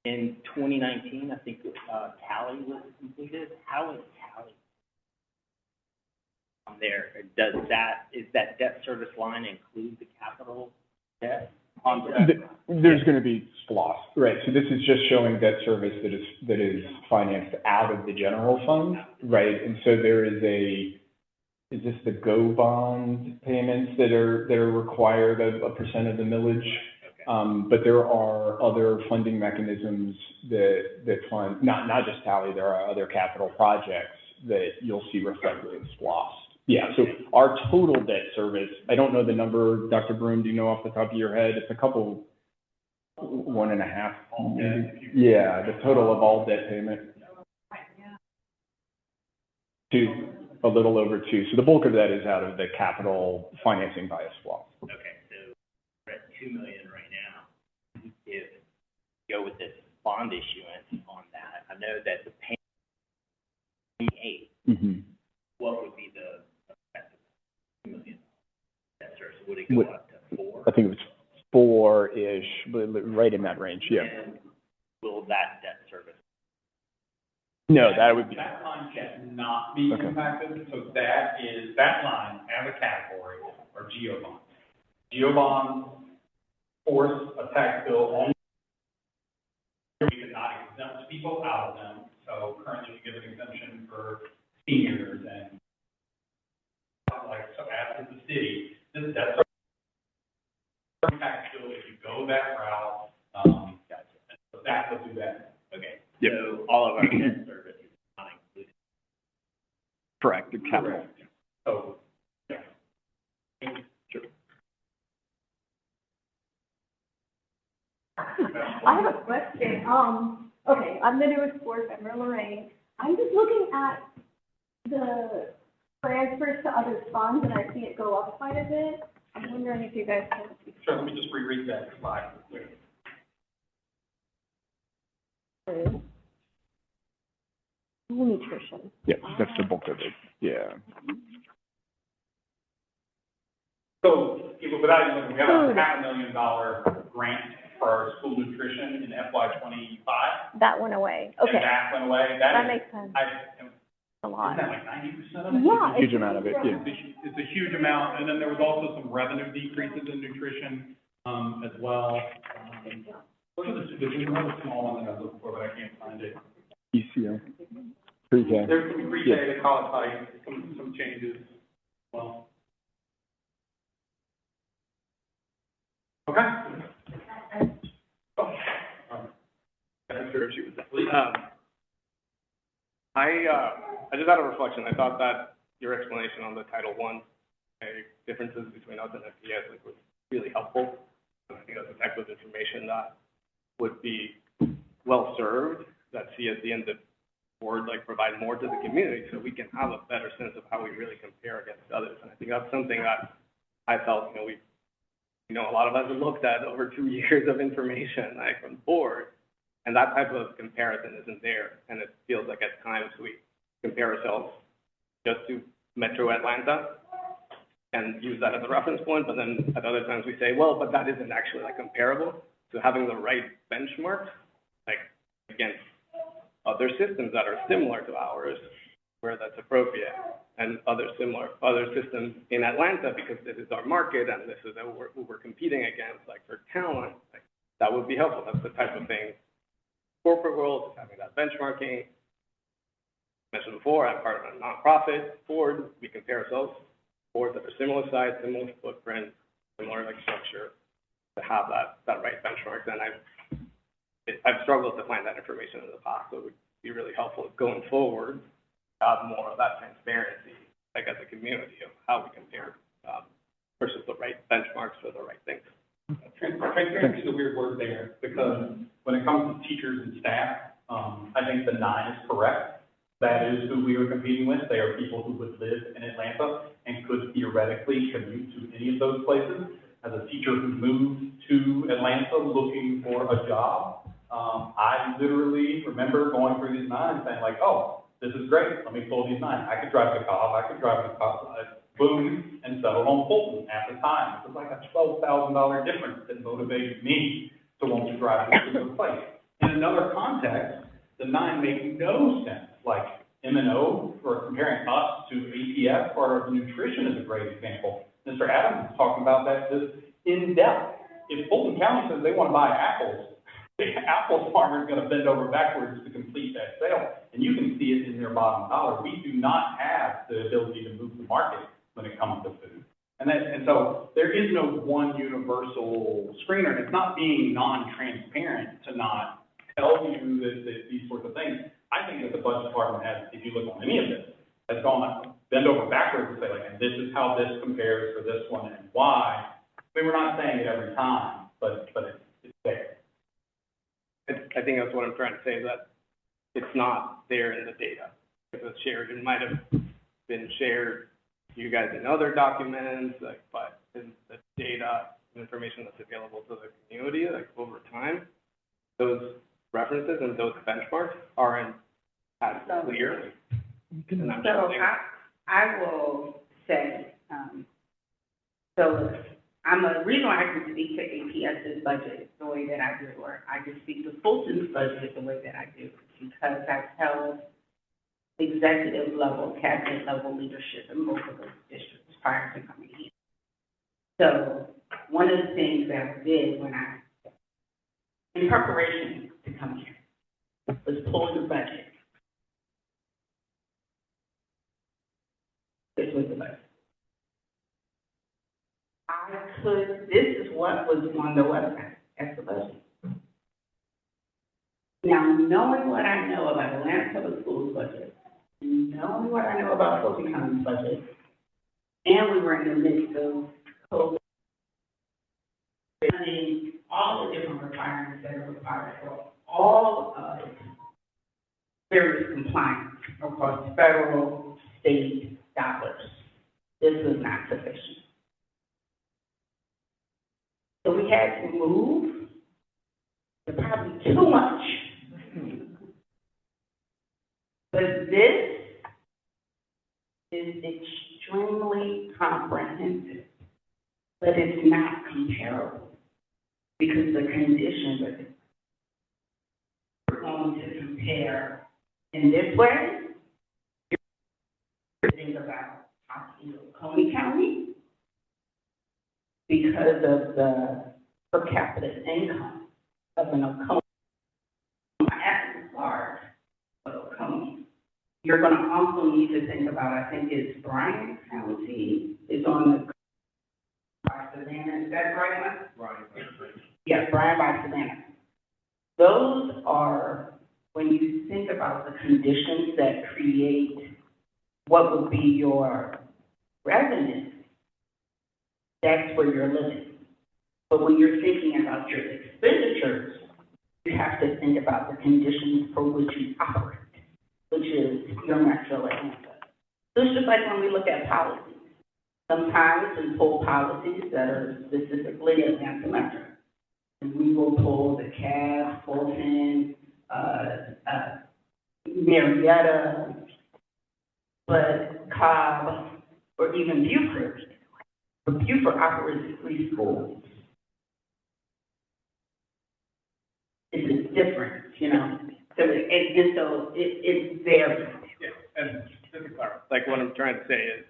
In 2019, I think Tally was completed. How is Tally on there? Is that debt service line include the capital debt? onto that? There's gonna be SPLOST, right? So this is just showing debt service that is financed out of the general fund, right? And so there is is this the GO bond payments that are required of a percent of the millage? But there are other funding mechanisms that fund, not just Tally, there are other capital projects that you'll see reflected in SPLOST. Yeah, so our total debt service, I don't know the number, Dr. Broom, do you know off the top of your head? It's a couple, 1.5. Yeah, the total of all debt payment. 2, a little over 2. So the bulk of that is out of the capital financing via SPLOST. Okay, so we're at $2 million right now. If you go with this bond issuance on that, I know that the payment 8, what would be the effect of $2 million debt service? Would it go up to 4? I think it was 4-ish, but right in that range, yeah. And will that debt service? No, that would be. That line cannot be Okay. impacted, so that line as a category are GO bonds. GO bonds force a tax bill on, we cannot exempt people out of them, so currently we give an exemption for seniors and like, so as is the city, that's a tax bill if you go that route, so that will do that. Okay, Yep. so all of our debt service is not included. Correct, the capital. Correct. So, yeah. Sure. I have a question. Okay, I'm the newest board member, Lorraine. I'm just looking at the transfers to other funds, and I see it go up quite a bit. I'm wondering if you guys can. Sure, let me just reread that slide. Nutrition. Yeah, that's the bulk of it, yeah. So, without even, we have a $500,000 grant for our school nutrition in FY '25. That went away. Okay, And that went away. that makes sense. Isn't A lot. that like 90% of it? Yeah. Huge amount of it, yeah. It's a huge amount, and then there was also some revenue decreases in nutrition, as well. What are there's another small one that I was looking for, but I can't find it. ECO, pre-K. There's some pre-K, they call it like, some changes, well. Okay. I'm sure she was. I just had a reflection. I thought that your explanation on the Title I differences between us and FPS was really helpful. I think that's the type of information that would be well served, that CSD and the board provide more to the community so we can have a better sense of how we really compare against others. And I think that's something that I felt, a lot of us have looked at over 2 years of information from the board, and that type of comparison isn't there. And it feels like at times we compare ourselves just to Metro Atlanta and use that as a reference point, but then at other times we say, well, but that isn't actually comparable. So having the right benchmarks, against other systems that are similar to ours, where that's appropriate, and other systems in Atlanta, because this is our market and this is who we're competing against, for talent, that would be helpful. That's the type of thing. Corporate world, having that benchmarking. Mentioned before, I'm part of a nonprofit board. We compare ourselves to boards that are similar size, similar footprint, similar structure, to have that right benchmark. And I've struggled to find that information in the past, so it would be really helpful going forward to have more of that transparency, as a community, of how we compare versus the right benchmarks for the right things. Transparency is a weird word there, because when it comes to teachers and staff, I think the 9 is correct. That is who we are competing with. They are people who would live in Atlanta and could theoretically commute to any of those places. As a teacher who moved to Atlanta looking for a job, I literally remember going through these 9 and saying oh, this is great, let me pull these 9. I could drive to Cobb, I could drive to Cobb, boom, and settle on Fulton at the time. It was a $12,000 difference that motivated me to want to drive to this place. In another context, the 9 make no sense. M&O, for comparing us to APS, part of nutrition is a great example. Mr. Adams is talking about that just in depth. if Fulton County says they want to buy apples, the apple farmer is going to bend over backwards to complete that sale. And you can see it in their bottom dollar. We do not have the ability to move the market when it comes to food. And so there is no one universal screener. It's not being non-transparent to not tell you that these sorts of things. I think that the budget department has, if you look on any of this, has gone bend over backwards and say like, and this is how this compares for this one and why. I mean, we're not saying it every time, but it's there. I think that's what I'm trying to say, is that it's not there in the data. If it's shared, it might have been shared to you guys in other documents, like, but in the data, information that's available to the community, like over time, those references and those benchmarks aren't as clear. And I'm So just I will say, so reason why I can speak to APS's budget the way that I do, or I can speak to Fulton's budget the way that I do, because I've held executive level, cabinet level leadership in both of those districts prior to coming here. So one of the things that I did in preparation to come here, was pull the budget. This was the budget. This is what was on the website, as the budget. Now, knowing what I know about Atlanta Public Schools budget, and knowing what I know about Fulton County's budget, and we were in the midst of COVID, and all the different requirements that are required for all of various compliance across federal, state dollars. This was not sufficient. So we had to move to probably too much. But this is extremely comprehensive, but it's not comparable because the conditions are different. We're going to compare in this way. You're thinking about Coney County because of the per capita income of an Oconee. At large of Oconee. You're going to also need to think about, I think it's Bryan County is on the by Savannah. Is that right? Bryan. Yes, Bryan by Savannah. Those are, when you think about the conditions that create what would be your revenue, that's where you're living. But when you're thinking about your expenditures, you have to think about the conditions for which you operate, which is your metro Atlanta. So it's just like when we look at policies. Sometimes we pull policies that are specifically Atlanta Metro. And we will pull the Cab, Fulton, Marietta, but Cobb, or even Beaufort. But Beaufort operates 3 schools. It's different, you know. So it's very. Yeah, and just to clarify, like what I'm trying to say is,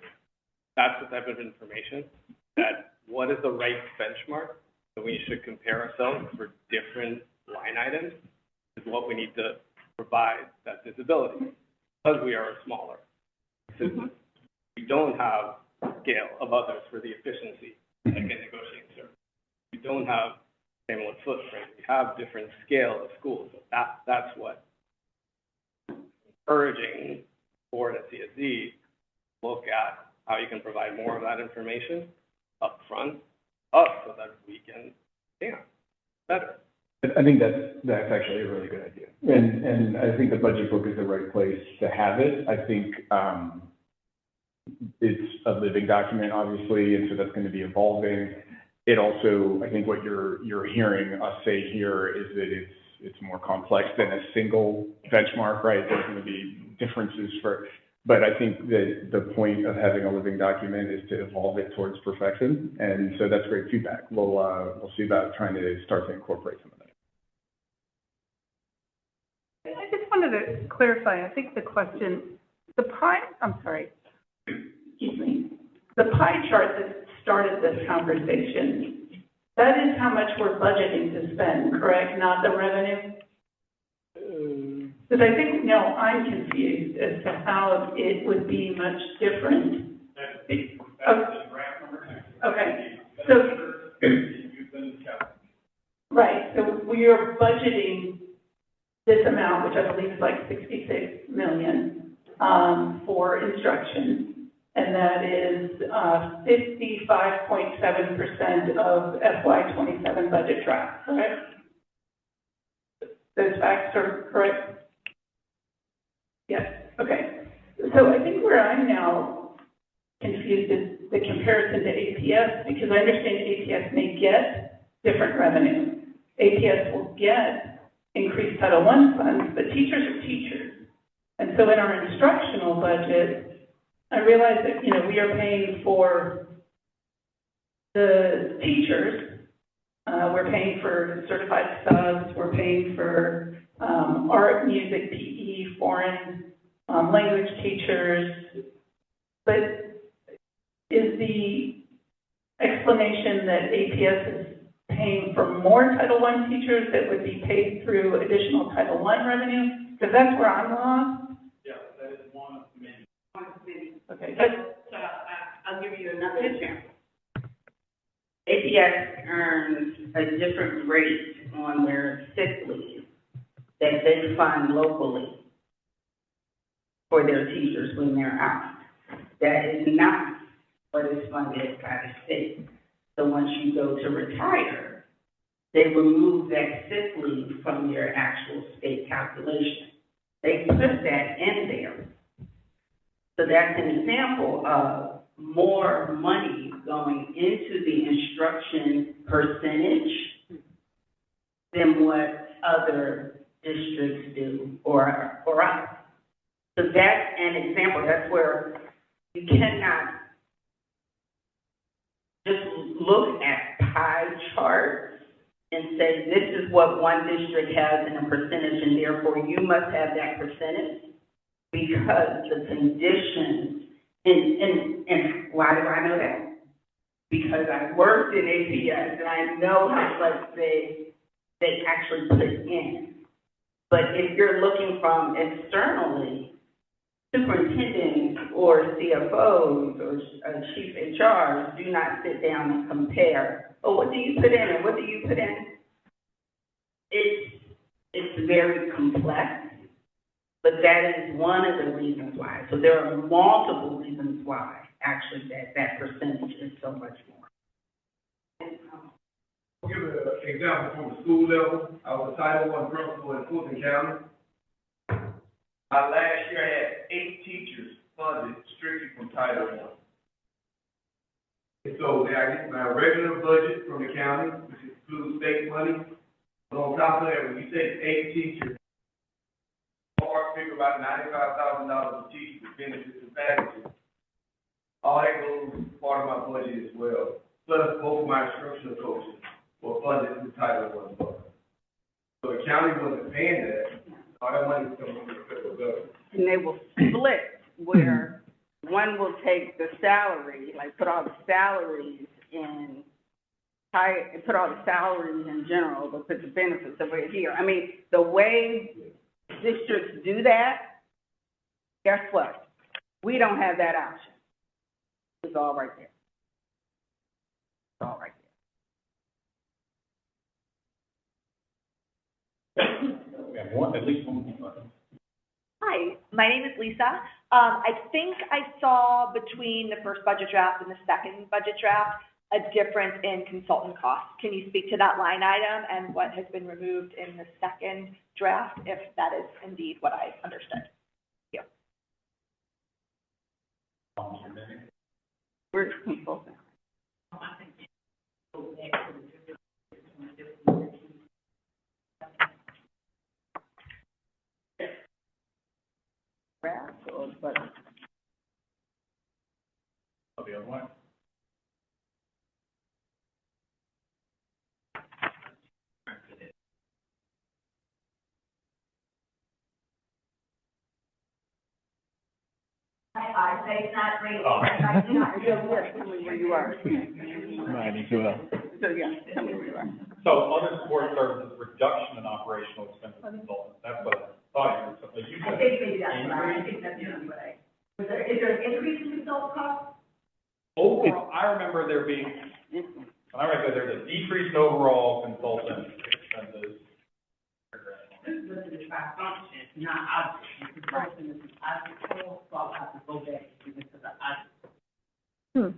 that's the type of information that what is the right benchmark that we should compare ourselves for different line items is what we need to provide that visibility, because we are smaller. Mm-hmm. We don't have scale of others for the efficiency, like in negotiating service. We don't have similar footprint. We have different scale of schools. That's what encouraging board at CSD look at how you can provide more of that information up front, so that we can better. I think that's actually a really good idea. And I think the budget book is the right place to have it. I think it's a living document, obviously, and so that's going to be evolving. It also, I think what you're hearing us say here is that it's more complex than a single benchmark, right? There's going to be differences but I think that the point of having a living document is to evolve it towards perfection, and so that's great feedback. We'll see about trying to start to incorporate some of that. I just wanted to clarify, I think the question, the pie chart that started this conversation That is how much we're budgeting to spend, correct? Not the revenue? Because I think, no, I'm confused as to how it would be much different. Okay, so, right, so we are budgeting this amount, which I believe is like 66 million, for instruction. And that is, 55.7% of FY '27 budget draft, correct? Those facts are correct? Yes, okay. So I think where I'm now confused is the comparison to APS, because I understand APS may get different revenue. APS will get increased Title I funds, but teachers are teachers. And so in our instructional budget, I realize that, you know, we are paying for the teachers. We're paying for certified subs, we're paying for art, music, PE, foreign language teachers. But is the explanation that APS is paying for more Title I teachers that would be paid through additional Title I revenue? Because that's where I'm lost. Yeah, that is one of many. Okay, So I'll give you another example. APS earns a different rate on their sick leave that they fund locally for their teachers when they're out. That is not what is funded by the state. So once you go to retire, they remove that sick leave from your actual state calculation. They put that in there. So that's an example of more money going into the instruction percentage than what other districts do or us. So that's an example. That's where you cannot just look at pie charts and say this is what one district has in a percentage and therefore you must have that percentage. Because the conditions, and why do I know that? Because I worked in APS and I know how much they actually put in. But if you're looking from externally, superintendents or CFOs or chief HRs do not sit down and compare, oh, what do you put in and what do you put in? It's very complex. But that is one of the reasons why. So there are multiple reasons why, actually, that percentage is so much more. I'll give an example from the school level. I was a Title I principal in Fulton County. Last year I had 8 teachers funded strictly from Title I. And so I get my regular budget from the county, which includes state money. But on top of that, when you take 8 teachers, figure about $95,000 a teacher with benefits and packages. All that goes part of my budget as well. Plus, both of my instructional coaches were funded through Title I funds. So the county wasn't paying that. All that money was coming from the federal government. And they will split where one will take the salary, like put all the salaries in general, but put the benefits over here. I mean, the way districts do that, guess what? We don't have that option. It's all right there. It's all right there. We have one, at least one. Hi, my name is Lisa. I think I saw between the first budget draft and the second budget draft a difference in consultant costs. Can you speak to that line item and what has been removed in the second draft, if that is indeed what I understood? Thank you. We're consulting. The other one. My eyesight's not great. Oh. I'm not Tell me where you are. Mine as well. So, yeah, tell me where you are. So other support services, reduction in operational expenses consultants, that's what I thought, so you I said. think maybe that's what I think that's maybe what I, is there an increase in consultant costs? Overall, I remember there being, when I read that, there's a decrease in overall consultant expenses. This is the function, not object. The person is object, so I'll have to go back to the object.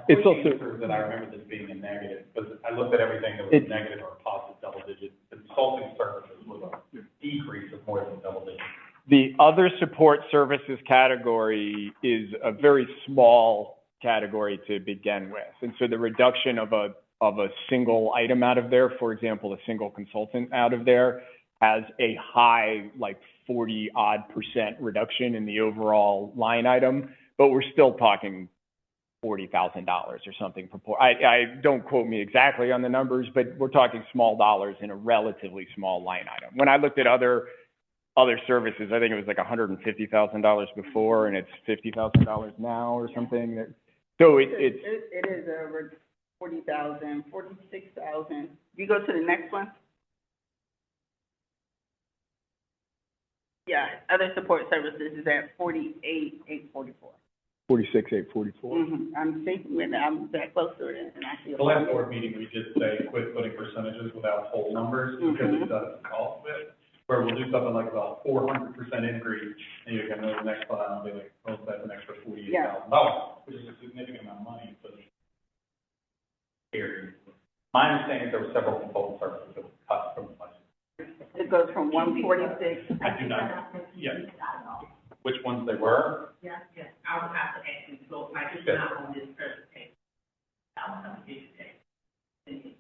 It's also, That I remember this being a negative, because I looked at everything that was It- negative or positive double digit. Consulting services was a decrease of more than double digit. the other support services category is a very small category to begin with. And so the reduction of a single item out of there, for example, a single consultant out of there, has a high, like 40-odd% reduction in the overall line item, but we're still talking $40,000 or something. I don't quote me exactly on the numbers, but we're talking small dollars in a relatively small line item. When I looked at other services, I think it was like $150,000 before, and it's $50,000 now or something. So It is over 40,000, 46,000. You go to the next one? Yeah, other support services is at 48,844. 46,844. I'm thinking, I'm that close to it, and I feel. The last board meeting, we did say quit putting percentages without whole numbers, because it does cost a bit. Where we'll do something like about 400% increase, and you can go to the next slide, and I'll be like, oh, that's an extra $48,000, which is a significant amount of money, but here. My understanding is there were several consultant services that were cut from the budget. It goes from 146. I do not, yes. Which ones they were? Yes, I would have to actually go, like, it's not on this presentation. I will have to get it.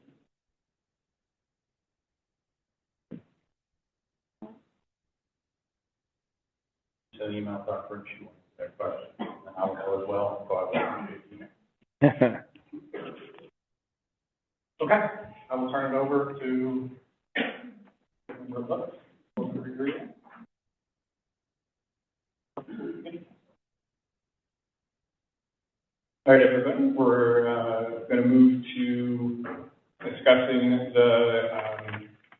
So email Dr. Ritchie, that question, and I will know as well, so I will email. Okay, I will turn it over to. All right, everybody, we're going to move to discussing the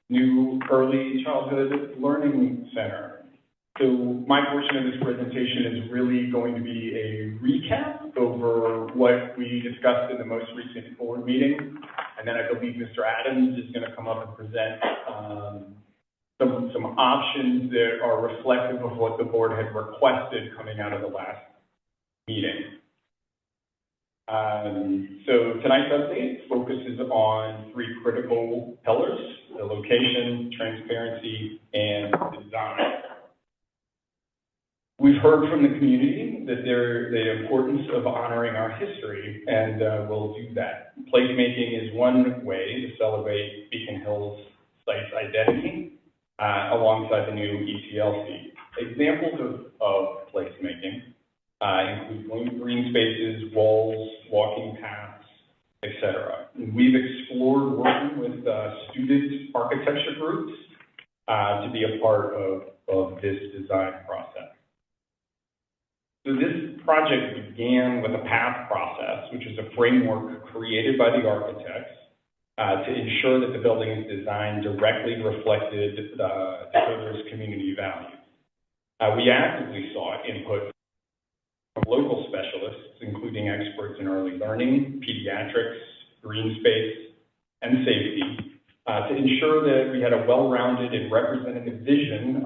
new Early Childhood Learning Center. So my portion of this presentation is really going to be a recap over what we discussed in the most recent board meeting. And then I believe Mr. Adams is going to come up and present some options that are reflective of what the board had requested coming out of the last meeting. So tonight's update focuses on three critical pillars: the location, transparency, and design. We've heard from the community that the importance of honoring our history, and we'll do that. Placemaking is one way to celebrate Beacon Hill's site's identity alongside the new ECLC. Examples of placemaking include green spaces, walls, walking paths, etc. We've explored working with student architecture groups to be a part of this design process. So this project began with a path process, which is a framework created by the architects to ensure that the building is designed directly reflected Dakota's community values. We actively sought input from local specialists, including experts in early learning, pediatrics, green space, and safety, to ensure that we had a well-rounded and representative vision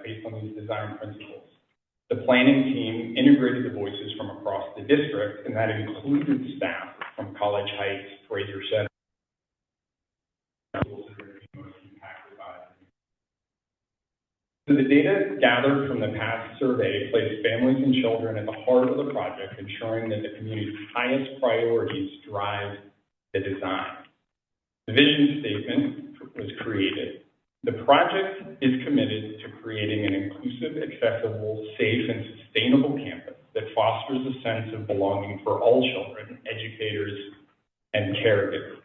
based on these design principles. The planning team integrated the voices from across the district, and that included staff from College Heights, Fraser Center. So the data gathered from the past survey placed families and children at the heart of the project, ensuring that the community's highest priorities drive the design. The vision statement was created. The project is committed to creating an inclusive, accessible, safe, and sustainable campus that fosters a sense of belonging for all children, educators, and caregivers.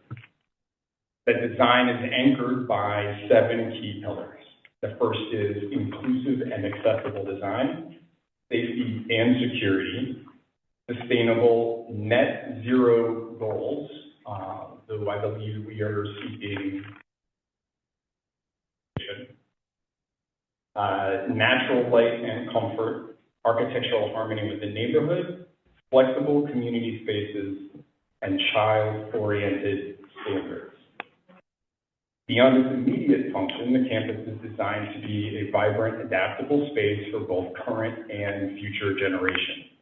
The design is anchored by 7 key pillars. The first is inclusive and accessible design. safety and security, sustainable net zero goals, though I believe we are seeking natural light and comfort, architectural harmony with the neighborhood, flexible community spaces, and child-oriented standards. Beyond its immediate function, the campus is designed to be a vibrant, adaptable space for both current and future generations.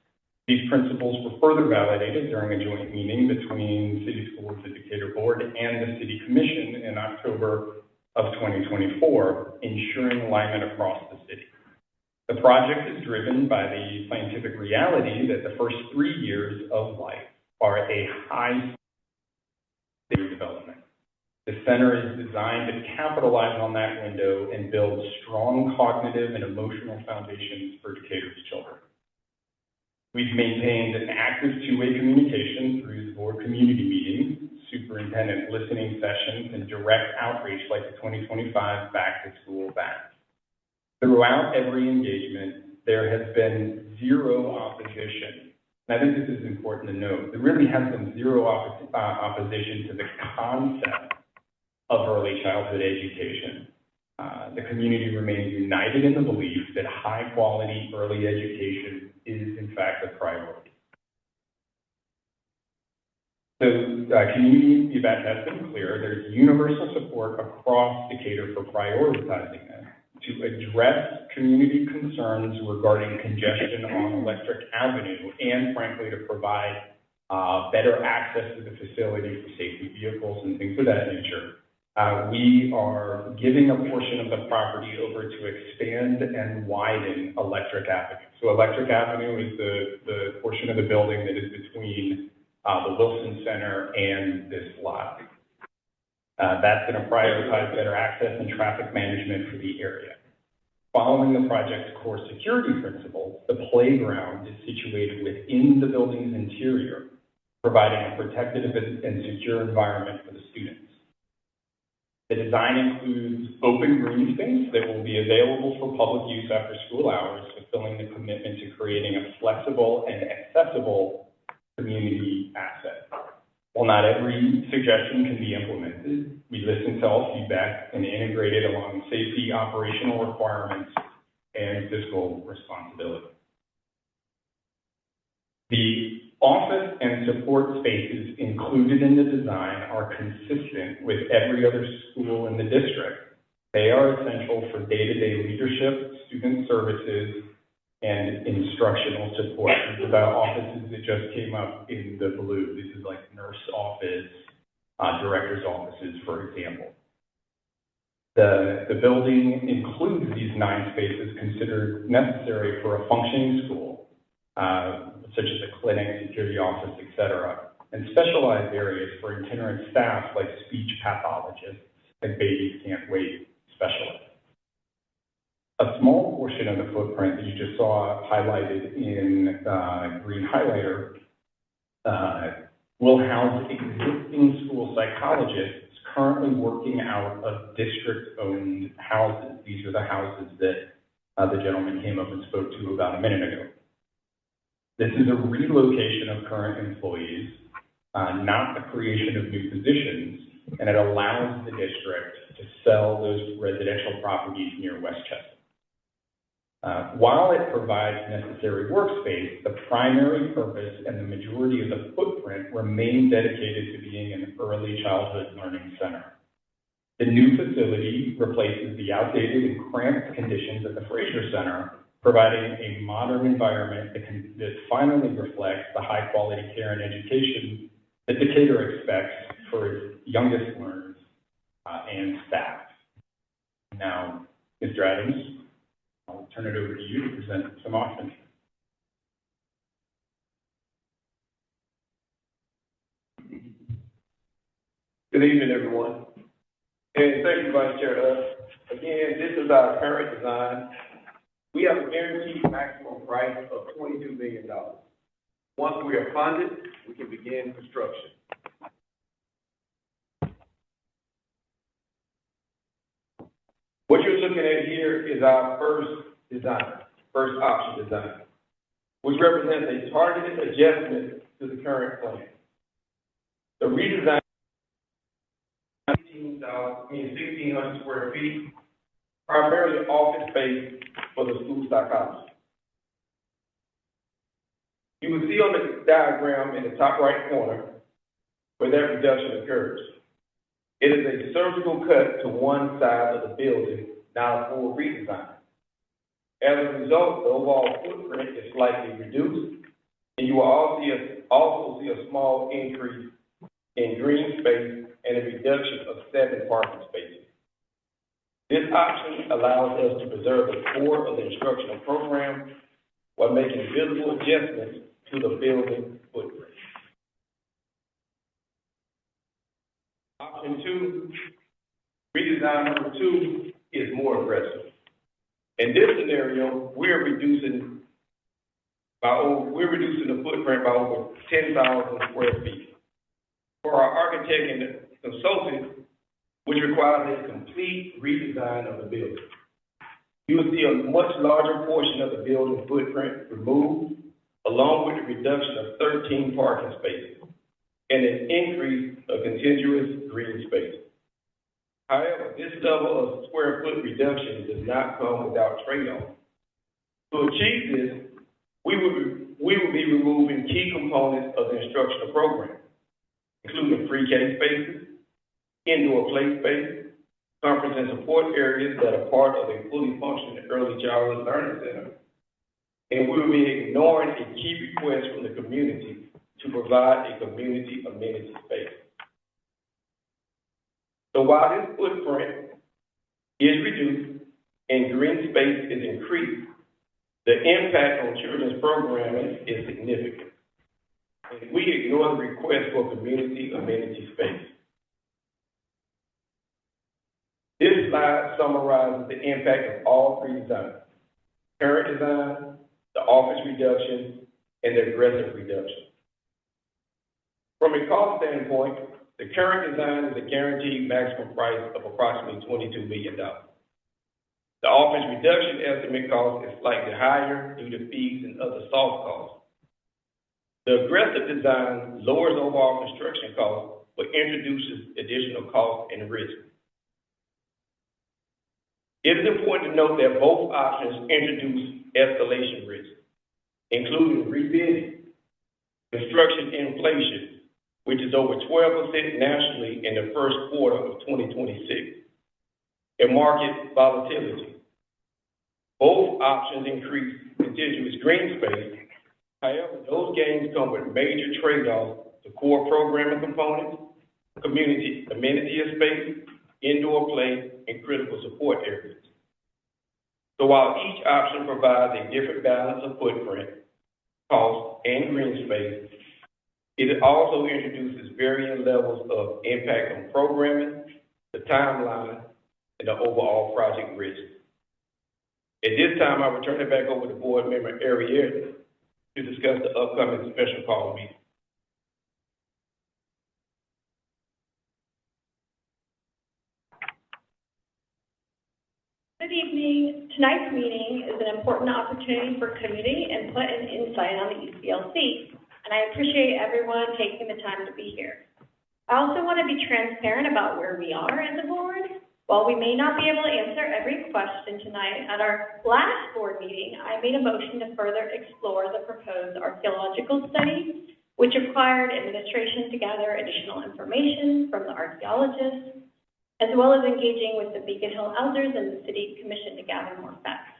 These principles were further validated during a joint meeting between City Schools Decatur Board and the City Commission in October of 2024, ensuring alignment across the city. The project is driven by the scientific reality that the first 3 years of life are a high stage of development. The center is designed to capitalize on that window and build strong cognitive and emotional foundations for Decatur's children. We've maintained an active two-way communication through the board community meetings, superintendent listening sessions, and direct outreach like the 2025 Back to School Back. Throughout every engagement, there has been zero opposition. And I think this is important to note. There really has been zero opposition to the concept of early childhood education. The community remains united in the belief that high-quality early education is, in fact, a priority. So community feedback has been clear. There's universal support across Decatur for prioritizing this. To address community concerns regarding congestion on Electric Avenue and, frankly, to provide better access to the facility for safety vehicles and things of that nature, we are giving a portion of the property over to expand and widen Electric Avenue. So Electric Avenue is the portion of the building that is between the Wilson Center and this lot. That's going to prioritize better access and traffic management for the area. Following the project's core security principles, the playground is situated within the building's interior, providing a protected and secure environment for the students. The design includes open green space that will be available for public use after school hours, fulfilling the commitment to creating a flexible and accessible community asset. While not every suggestion can be implemented, we listen to all feedback and integrate it along safety, operational requirements, and fiscal responsibility. The office and support spaces included in the design are consistent with every other school in the district. They are essential for day-to-day leadership, student services, and instructional support. These are the offices that just came up in the blue. This is like nurse office, director's offices, for example. The building includes these 9 spaces considered necessary for a functioning school, such as a clinic, security office, et cetera, and specialized areas for itinerant staff like speech pathologists and babies can't wait specialists. A small portion of the footprint that you just saw highlighted in green highlighter will house existing school psychologists currently working out of district-owned houses. These are the houses that the gentleman came up and spoke to about a minute ago. This is a relocation of current employees, not the creation of new positions, and it allows the district to sell those residential properties near Westchester. While it provides necessary workspace, the primary purpose and the majority of the footprint remain dedicated to being an early childhood learning center. The new facility replaces the outdated and cramped conditions at the Fraser Center, providing a modern environment that finally reflects the high-quality care and education that Decatur expects for its youngest learners and staff. Now, Mr. Adams, I'll turn it over to you to present some options. Good evening, everyone. And thank you, Vice Chair Huff. Again, this is our current design. We have a guaranteed maximum price of $22 million. Once we are funded, we can begin construction. What you're looking at here is our first design, first option design. which represents a targeted adjustment to the current plan. The redesign 1,600 square feet, primarily office space for the school psychologist. You will see on the diagram in the top right corner where that reduction occurs. It is a surgical cut to one side of the building, not a full redesign. As a result, the overall footprint is slightly reduced, and you will also see a small increase in green space and a reduction of 7 parking spaces. This option allows us to preserve the core of the instructional program while making visible adjustments to the building footprint. Option 2, redesign number 2 is more aggressive. In this scenario, we're reducing the footprint by over 10,000 square feet. For our architect and consultant, which requires a complete redesign of the building. You will see a much larger portion of the building footprint removed, along with the reduction of 13 parking spaces and an increase of contiguous green space. However, this level of square foot reduction does not come without trade-off. To achieve this, we will be removing key components of the instructional program, including pre-K spaces, indoor play space, conference and support areas that are part of a fully functioning early childhood learning center, and we will be ignoring a key request from the community to provide a community amenity space. So while this footprint is reduced and green space is increased, the impact on children's programming is significant. And we ignore the request for community amenity space. This slide summarizes the impact of all 3 designs: current design, the office reduction, and the aggressive reduction. From a cost standpoint, the current design is a guaranteed maximum price of approximately $22 million. The office reduction estimate cost is slightly higher due to fees and other soft costs. The aggressive design lowers overall construction costs, but introduces additional costs and risk. It is important to note that both options introduce escalation risk, including rebidding, construction inflation, which is over 12% nationally in the first quarter of 2026, and market volatility. Both options increase contiguous green space. However, those gains come with major trade-offs to core programming components, community amenity space, indoor play, and critical support areas. So while each option provides a different balance of footprint, cost, and green space, it also introduces varying levels of impact on programming, the timeline, and the overall project risk. At this time, I will turn it back over to Board Member Arietta to discuss the upcoming special call meeting. Good evening. Tonight's meeting is an important opportunity for community input and insight on the ECLC, and I appreciate everyone taking the time to be here. I also want to be transparent about where we are as a board. While we may not be able to answer every question tonight, at our last board meeting, I made a motion to further explore the proposed archaeological study, which required administration to gather additional information from the archaeologists, as well as engaging with the Beacon Hill elders and the City Commission to gather more facts.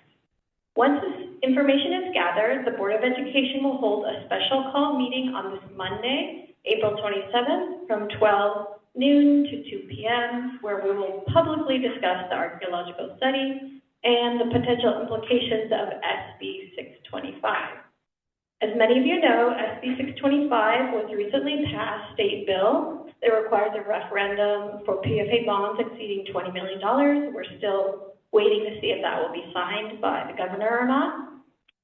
Once this information is gathered, the Board of Education will hold a special call meeting on this Monday, April 27th, from 12 noon to 2 p.m., where we will publicly discuss the archaeological study and the potential implications of SB 625. As many of you know, SB 625 was recently passed state bill that requires a referendum for PFA bonds exceeding $20 million. We're still waiting to see if that will be signed by the governor or not.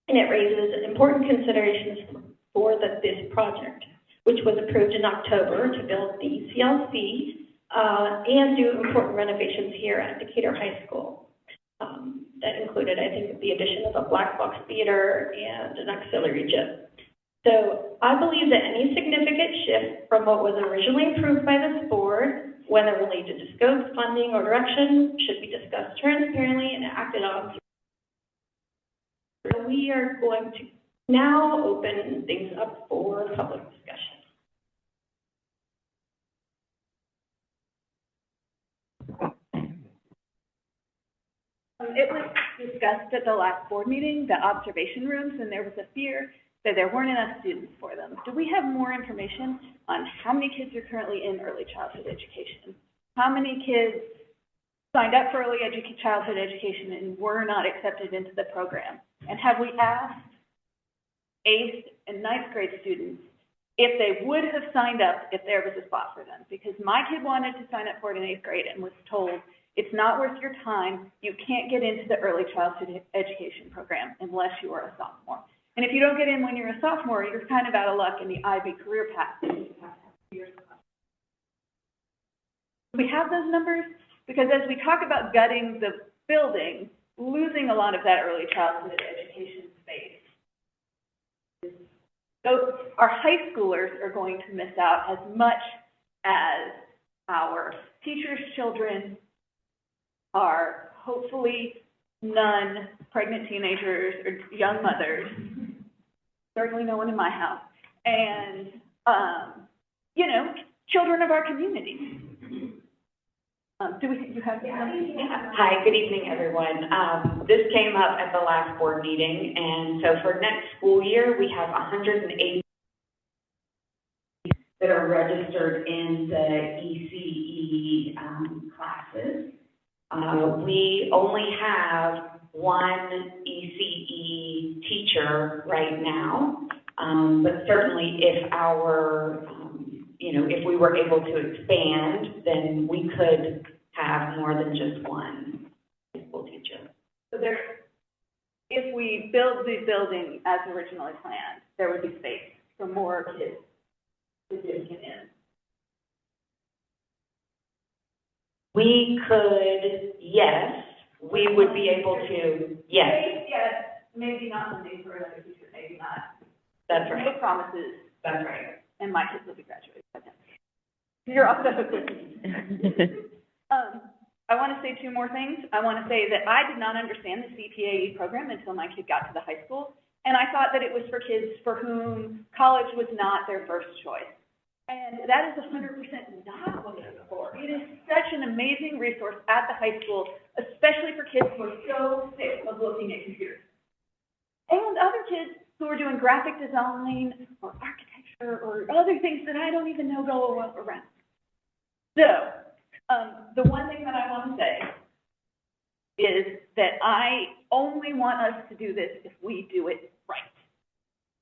And it raises important considerations for this project, which was approved in October to build the ECLC and do important renovations here at Decatur High School. that included, I think, the addition of a black box theater and an auxiliary gym. So I believe that any significant shift from what was originally approved by this board, whether related to scope, funding, or direction, should be discussed transparently and acted on. So we are going to now open things up for public discussion. It was discussed at the last board meeting, the observation rooms, and there was a fear that there weren't enough students for them. Do we have more information on how many kids are currently in early childhood education? How many kids signed up for early childhood education and were not accepted into the program? And have we asked 8th and 9th grade students if they would have signed up if there was a spot for them? Because my kid wanted to sign up for it in 8th grade and was told, it's not worth your time. You can't get into the early childhood education program unless you are a sophomore. And if you don't get in when you're a sophomore, you're kind of out of luck in the IB career path. Do we have those numbers? Because as we talk about gutting the building, losing a lot of that early childhood education space, so our high schoolers are going to miss out as much as our teachers' children, are hopefully none pregnant teenagers or young mothers, certainly no one in my house, and, you know, children of our community. Do you have the Hi, good evening, everyone. This came up at the last board meeting, and so for next school year, we have 180 that are registered in the ECE classes. We only have one ECE teacher right now, but certainly if our, if we were able to expand, then we could have more than just one school teacher. So if we build the building as originally planned, there would be space for more kids to get in. We could, yes, we would be able to, yes. Yes, maybe not Monday for another teacher, maybe not. That's right. No promises. That's right. And my kids will be graduating. You're off the hook with me. I want to say two more things. I want to say that I did not understand the CPAE program until my kid got to the high school, and I thought that it was for kids for whom college was not their first choice. And that is 100% not what it's for. It is such an amazing resource at the high school, especially for kids who are so sick of looking at computers. And other kids who are doing graphic design or architecture or other things that I don't even know go around. So, the one thing that I want to say is that I only want us to do this if we do it right.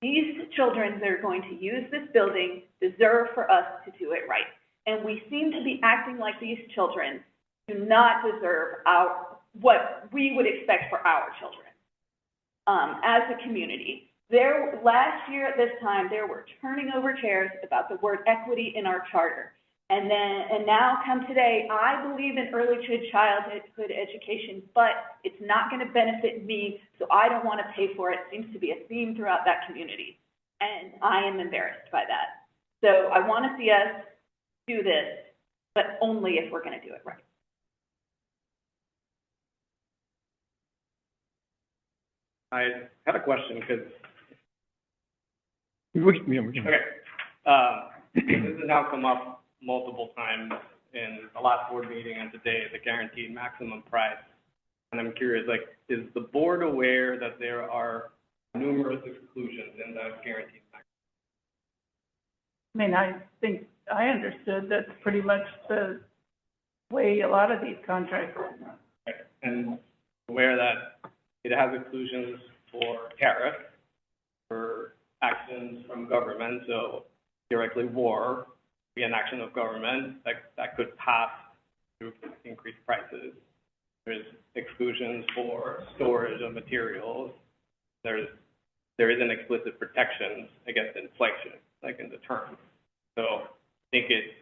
These children that are going to use this building deserve for us to do it right. And we seem to be acting like these children do not deserve what we would expect for our children as a community. Last year at this time, there were turning over chairs about the word equity in our charter. And now come today, I believe in early childhood education, but it's not going to benefit me, so I don't want to pay for it. It seems to be a theme throughout that community, and I am embarrassed by that. So I want to see us do this, but only if we're going to do it right. I had a question because. Okay. This has now come up multiple times in the last board meeting and today, the guaranteed maximum price. And I'm curious, is the board aware that there are numerous exclusions in that guaranteed maximum? I mean, I think I understood that's pretty much the way a lot of these contracts are. Okay. And aware that it has exclusions for tariff, for actions from government, so directly war, be an action of government that could pass to increase prices. There's exclusions for storage of materials. There is an explicit protection against inflation, like in the term. So I think it's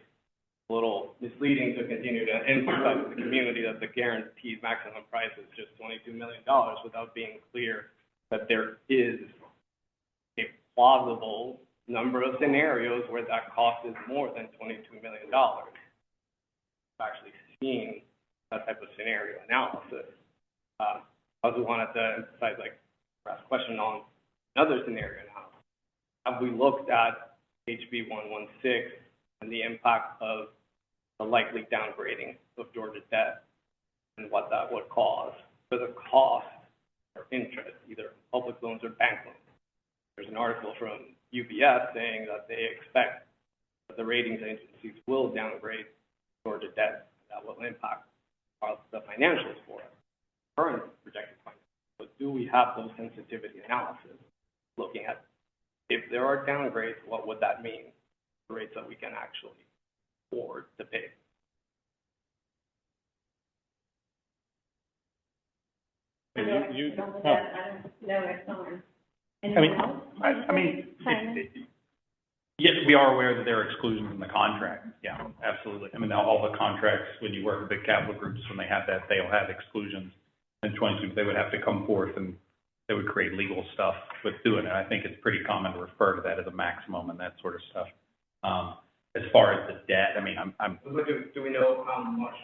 a little misleading to continue to emphasize to the community that the guaranteed maximum price is just $22 million without being clear that there is a plausible number of scenarios where that cost is more than $22 million. I've actually seen that type of scenario analysis. I also wanted to emphasize, like, last question on another scenario analysis. Have we looked at HB 116 and the impact of the likely downgrading of Georgia debt and what that would cause for the cost or interest, either public loans or bank loans? There's an article from UBS saying that they expect that the ratings agencies will downgrade Georgia debt. That will impact the financials for it, current projected financials. But do we have those sensitivity analysis looking at if there are downgrades, what would that mean for rates that we can actually afford to pay? Yes, we are aware that there are exclusions in the contract. Yeah, absolutely. I mean, all the contracts, when you work with big capital groups, when they have that, they'll have exclusions. And 22, they would have to come forth and they would create legal stuff with doing it. I think it's pretty common to refer to that as a maximum and that sort of stuff. As far as the debt, I mean, But do we know how much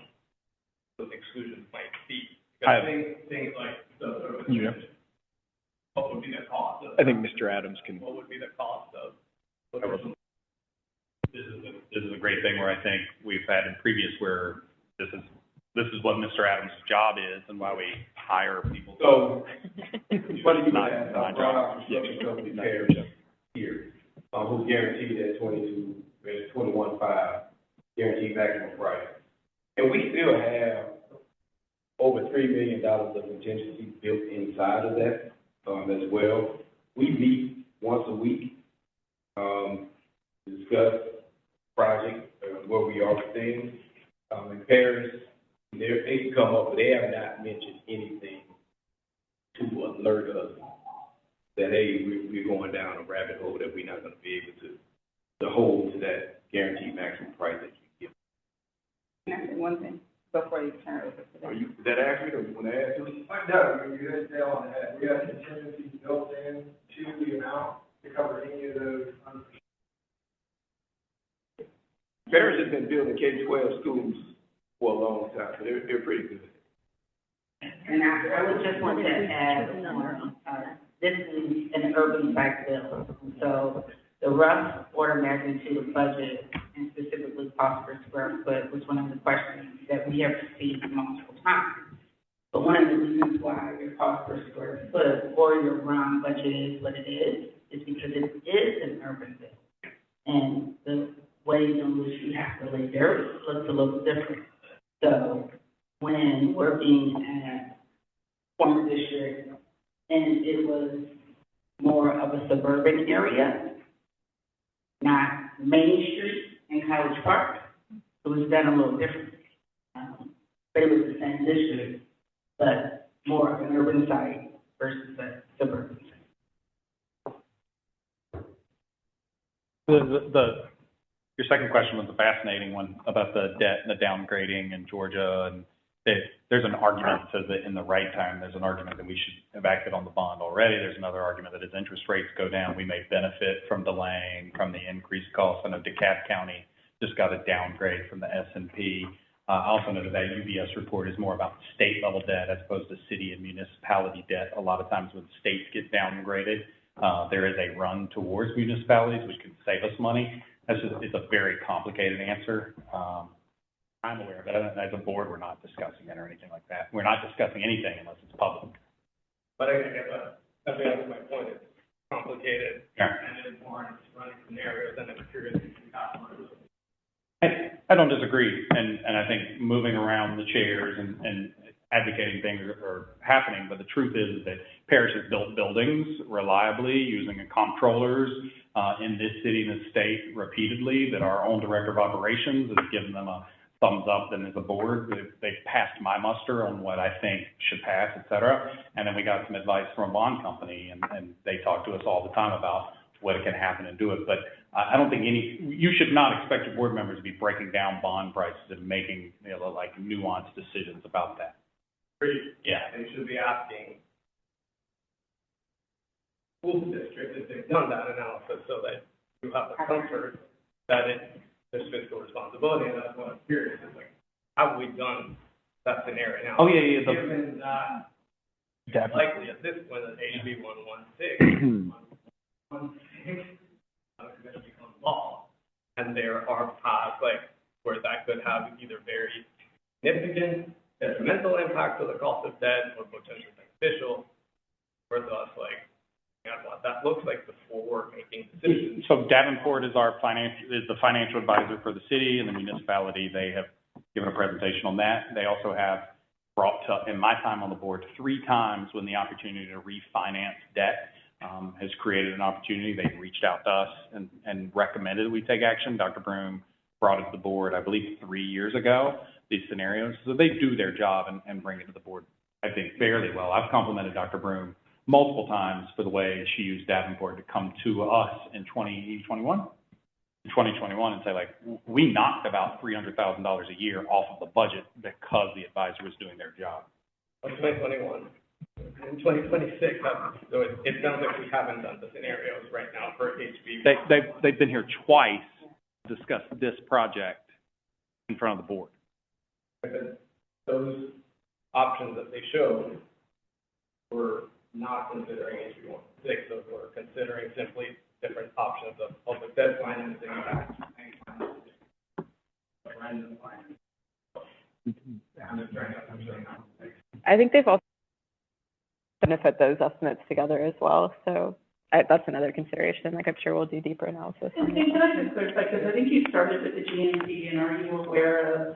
those exclusions might be? Because things like what would be the cost of? I think Mr. Adams can. What would be the cost of? This is a great thing where I think we've had in previous where this is what Mr. Adams' job is and why we hire people. So, what do you Not have, my Brown job. Construction Company Parish here, who guaranteed that 21.5 guaranteed maximum price. And we still have over $3 million of contingency built inside of that, as well. We meet once a week, discuss project, where we are with things. In Paris, they can come up, but they have not mentioned anything to alert us that, hey, we're going down a rabbit hole that we're not going to be able to hold to that guaranteed maximum price that you give. Can I say one thing before you turn it over to them? Is that accurate, or you want to add to it? No, you hit it on the head. We have contingencies built in to the amount to cover any of those unforeseen. Paris has been building K-12 schools for a long time, so they're pretty good. And I would just want to add, this is an urban site bill, so the rough order magnitude of budget and specifically cost per square foot was one of the questions that we have received multiple times. But one of the reasons why your cost per square foot or your RUM budget is what it is because it is an urban bill. And the ways in which you have to lay there looks a little different. So when we're being at former district and it was more of a suburban area, not Main Street and College Park, it was done a little differently. But it was the same district, but more of an urban site versus a suburban site. Your second question was a fascinating one about the debt and the downgrading in Georgia, and there's an argument that says that in the right time, there's an argument that we should have acted on the bond already. There's another argument that as interest rates go down, we may benefit from delaying from the increased costs. I know DeKalb County just got a downgrade from the S&P. I also know that UBS report is more about state level debt as opposed to city and municipality debt. A lot of times when states get downgraded, there is a run towards municipalities, which can save us money. It's a very complicated answer. I'm aware of it. As a board, we're not discussing it or anything like that. We're not discussing anything unless it's public. But I guess that's my point. It's complicated, Yeah. and it warrants running scenarios, and I'm curious if you got one. I don't disagree, and I think moving around the chairs and advocating things are happening, but the truth is that Parish has built buildings reliably using comptrollers in this city and this state repeatedly that our own director of operations has given them a thumbs up. Then as a board, they've passed my muster on what I think should pass, et cetera. And then we got some advice from a bond company, and they talk to us all the time about what can happen and do it. But I don't think you should not expect your board members to be breaking down bond prices and making, like nuanced decisions about that. Yeah. They should be asking school district if they've done that analysis so that you have the comfort that there's fiscal responsibility, and that's what I'm curious, is like, have we done that scenario now? Oh, yeah. Given that likely at this point that HB 116 is going to become law, and there are paths like where that could have either very significant detrimental impact to the cost of debt or potentially beneficial for us, like, what that looks like before making decisions. So Davenport is the financial advisor for the city and the municipality. They have given a presentation on that. They also have brought to, in my time on the board, 3 times when the opportunity to refinance debt has created an opportunity. They've reached out to us and recommended we take action. Dr. Broom brought it to the board, I believe, 3 years ago, these scenarios. So they do their job and bring it to the board, I think, fairly well. I've complimented Dr. Broom multiple times for the way she used Davenport to come to us in 2021 and say, like, we knocked about $300,000 a year off of the budget because the advisor was doing their job. In 2021. In 2026, so it sounds like we haven't done the scenarios right now for HB. They've been here twice to discuss this project in front of the board. Those options that they showed were not considering HB 116, those were considering simply different options of public debt financing, random financing. I think they've also benefit those estimates together as well, so that's another consideration. Like, I'm sure we'll do deeper analysis. And can I just clarify, because I think you started with the GMP, and are you aware of,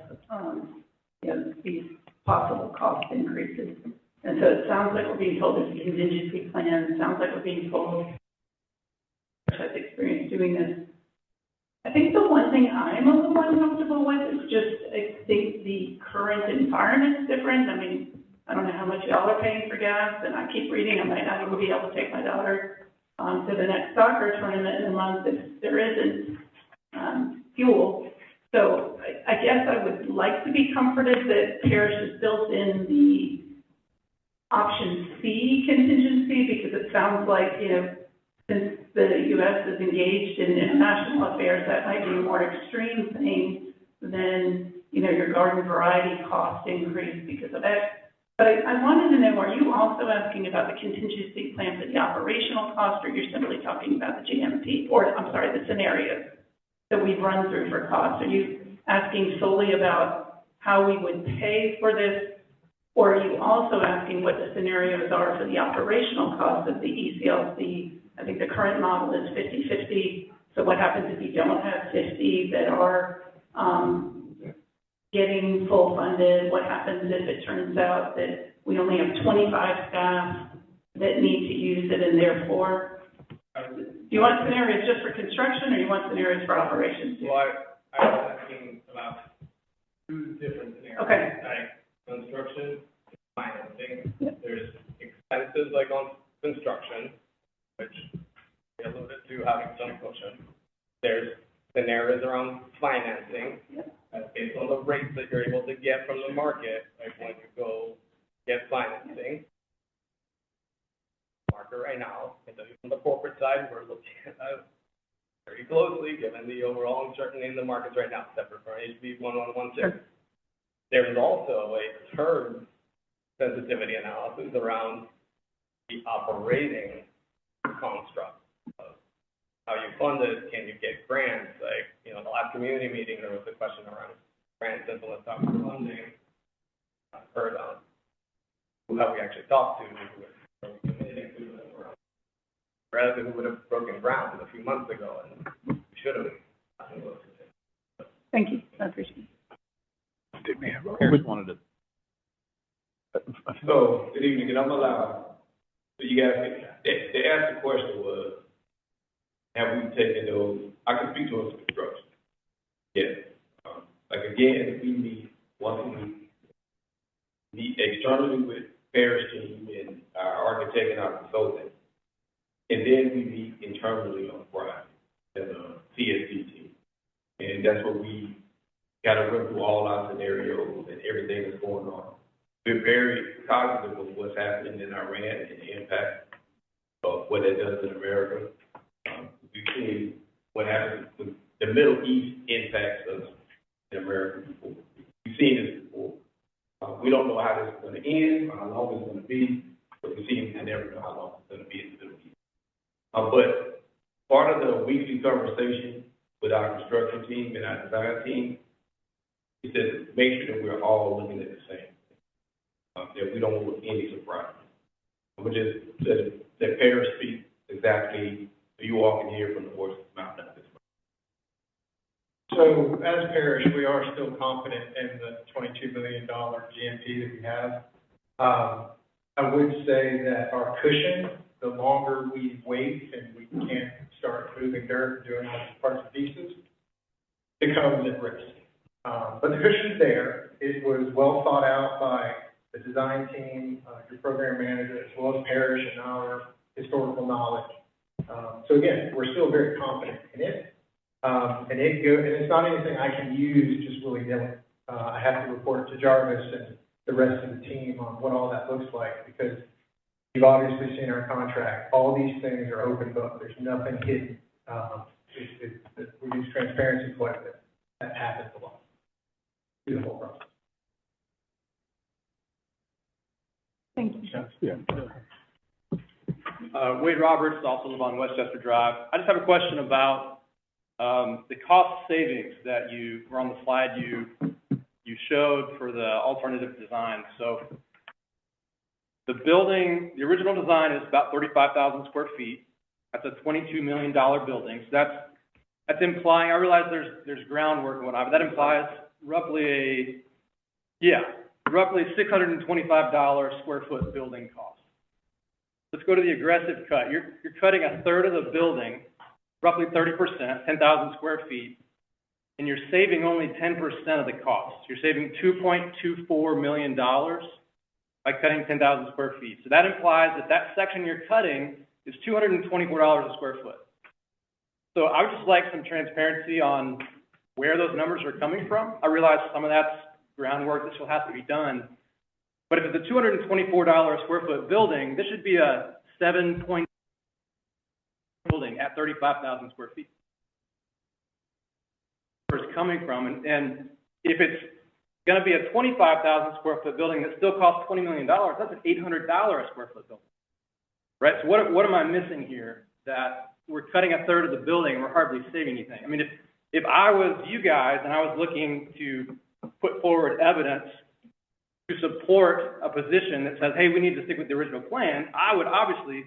these possible cost increases? And so it sounds like we're being told there's a contingency plan. It sounds like we're being told, has experience doing this. I think the one thing I'm a little uncomfortable with is just, I think the current environment's different. I mean, I don't know how much y'all are paying for gas, and I keep reading, I might not even be able to take my daughter to the next soccer tournament in a month if there isn't fuel. So I guess I would like to be comforted that Parrish has built in the option C contingency, because it sounds like, since the U.S. is engaged in international affairs, that might be a more extreme thing than, your garden variety cost increase because of X. But I wanted to know, are you also asking about the contingency plan for the operational cost, or you're simply talking about the GMP, or, I'm sorry, the scenarios that we've run through for costs? Are you asking solely about how we would pay for this, or are you also asking what the scenarios are for the operational cost of the ECLC? I think the current model is 50-50, so what happens if you don't have 50 that are getting full funded? What happens if it turns out that we only have 25 staff that need to use it, and therefore, do you want scenarios just for construction, or you want scenarios for operations? Well, I was asking about 2 different scenarios. Okay. Like construction, financing. Yep. There's expenses like on construction, which we alluded to having some cushion. There's scenarios around financing, based on the rates that you're able to get from the market, like when you go get financing. Market right now, on the corporate side, we're looking at that very closely, given the overall uncertainty in the markets right now, separate from HB 1116. Sure. There's also a term sensitivity analysis around the operating construct of how you fund it. Can you get grants? Like, the last community meeting, there was a question around grants and philanthropic funding. I've heard of who have we actually talked to, who are we committing to, rather who would have broken ground a few months ago, and we should have. Thank you, I appreciate it. Harris wanted to. So, good evening, and I'm allowed. So you guys, they asked the question was, have we taken those, I can speak to us construction. Yes. Like again, we meet once a week, meet externally with Parrish team and our architect and our consultant. And then we meet internally on Friday. And And that's what we gotta run through all our scenarios and everything that's going on. We're very cognizant of what's happening in Iran and the impact of what it does in America. We've seen what happens with the Middle East impacts us in America before. We've seen this before. We don't know how this is going to end, or how long it's going to be, but we seem to never know how long it's going to be in the Middle East. But part of the weekly conversation with our construction team and our design team is to make sure that we're all looking at the same. That we don't want any surprises. But just that Paris speak exactly, so you all can hear from the horse's mouth at this point. So as a parish, we are still confident in the $22 million GMP that we have. I would say that our cushion, the longer we wait and we can't start moving dirt and doing all these parts and pieces, becomes at risk. But the cushion's there. It was well thought out by the design team, your program manager, as well as parish and our historical knowledge. So again, we're still very confident in it. And it's not anything I can use just willy-nilly. I have to report to Jarvis and the rest of the team on what all that looks like, because you've obviously seen our contract. All these things are open book. There's nothing hidden. We use transparency quite a bit. That happens a lot through the whole process. Thank you. Yeah. Wade Roberts, also live on Westchester Drive. I just have a question about the cost savings that were on the slide you showed for the alternative design. So the building, the original design is about 35,000 square feet. That's a $22 million building. So that's implying, I realize there's groundwork and whatnot, but that implies roughly $625 square foot building cost. Let's go to the aggressive cut. You're cutting a third of the building, roughly 30%, 10,000 square feet, and you're saving only 10% of the cost. You're saving $2.24 million by cutting 10,000 square feet. So that implies that section you're cutting is $224 a square foot. So I would just like some transparency on where those numbers are coming from. I realize some of that's groundwork, this will have to be done. But if it's a $224 a square foot building, this should be a 7-point building at 35,000 square feet. Where it's coming from, and if it's going to be a 25,000 square foot building that still costs $20 million, that's an $800 a square foot building, right? So what am I missing here? That we're cutting a third of the building and we're hardly saving anything. I mean, if I was you guys and I was looking to put forward evidence to support a position that says, hey, we need to stick with the original plan, I would obviously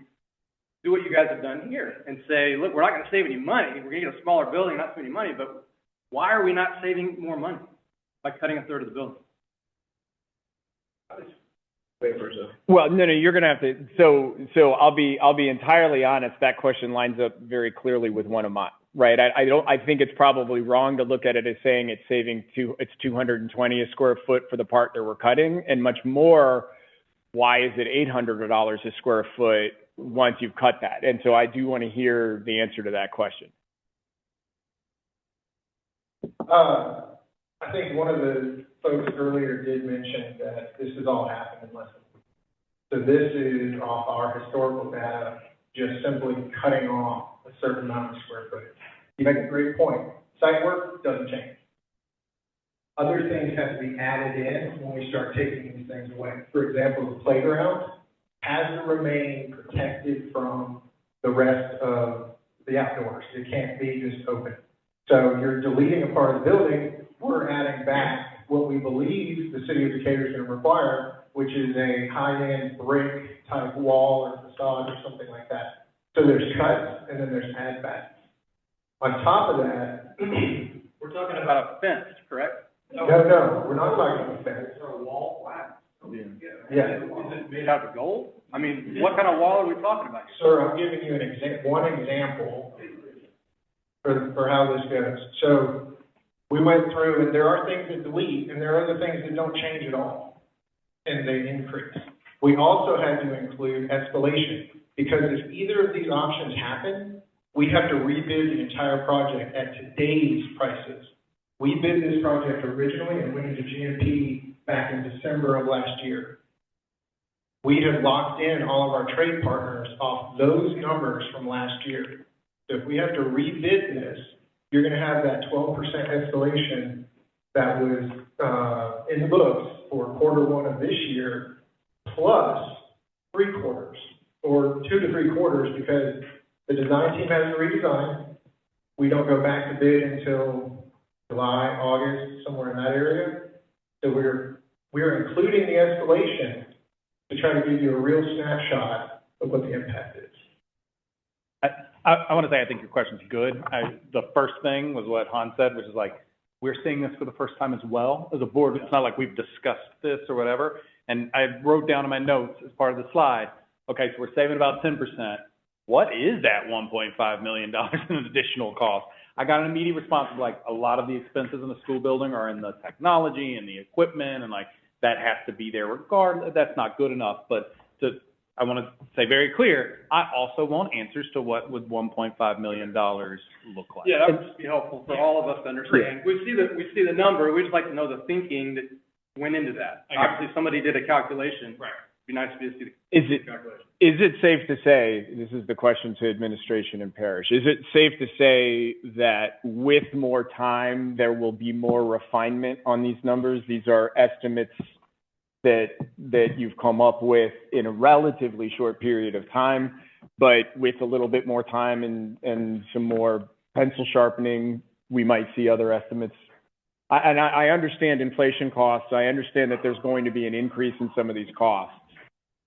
do what you guys have done here and say, look, we're not going to save any money. We're going to get a smaller building, not spend any money, but why are we not saving more money by cutting a third of the building? Well, no, you're going to have to. So I'll be entirely honest. That question lines up very clearly with one of mine, right? I think it's probably wrong to look at it as saying it's saving it's 220 a square foot for the part that we're cutting, and much more, why is it $800 a square foot once you've cut that? And so I do want to hear the answer to that question. I think one of the folks earlier did mention that this has all happened in less than a week. So this is off our historical data, just simply cutting off a certain amount of square footage. You make a great point. Site work doesn't change. Other things have to be added in when we start taking these things away. For example, the playground has to remain protected from the rest of the outdoors. It can't be just open. So you're deleting a part of the building. We're adding back what we believe the city of Decatur is going to require, which is a high-end brick type wall or facade or something like that. So there's cuts and then there's add backs. On top of that, we're talking about a fence, correct? No, we're not talking about a fence. It's a wall flat. Yeah. Is it made out of gold? I mean, what kind of wall are we talking about here? Sir, I'm giving you one example for how this goes. So we went through, and there are things that delete, and there are other things that don't change at all, and they increase. We also had to include escalation, because if either of these options happen, we have to rebid the entire project at today's prices We bid this project originally and went into GMP back in December of last year. We have locked in all of our trade partners off those numbers from last year. So if we have to rebid this, you're gonna have that 12% escalation that was, in the books for quarter one of this year, plus 3 quarters, or 2 to 3 quarters, because the design team has to redesign. We don't go back to bid until July, August, somewhere in that area. So we're including the escalation to try to give you a real snapshot of what the impact is. I want to say I think your question's good. The first thing was what Han said, which is like, we're seeing this for the first time as well as a board. It's not like we've discussed this or whatever. And I wrote down in my notes as part of the slide, okay, so we're saving about 10%. What is that $1.5 million in additional cost? I got an immediate response of like, a lot of the expenses in the school building are in the technology and the equipment, and like, that has to be there regardless. That's not good enough. But I want to say very clear, I also want answers to what would $1.5 million look like. Yeah, that would just be helpful for all of us to understand. We see the number, we just like to know the thinking that went into that. Obviously, somebody did a calculation. Right. It'd be nice to see the calculation. Is it safe to say, this is the question to administration and parish, is it safe to say that with more time, there will be more refinement on these numbers? These are estimates that you've come up with in a relatively short period of time, but with a little bit more time and some more pencil sharpening, we might see other estimates. I understand inflation costs. I understand that there's going to be an increase in some of these costs.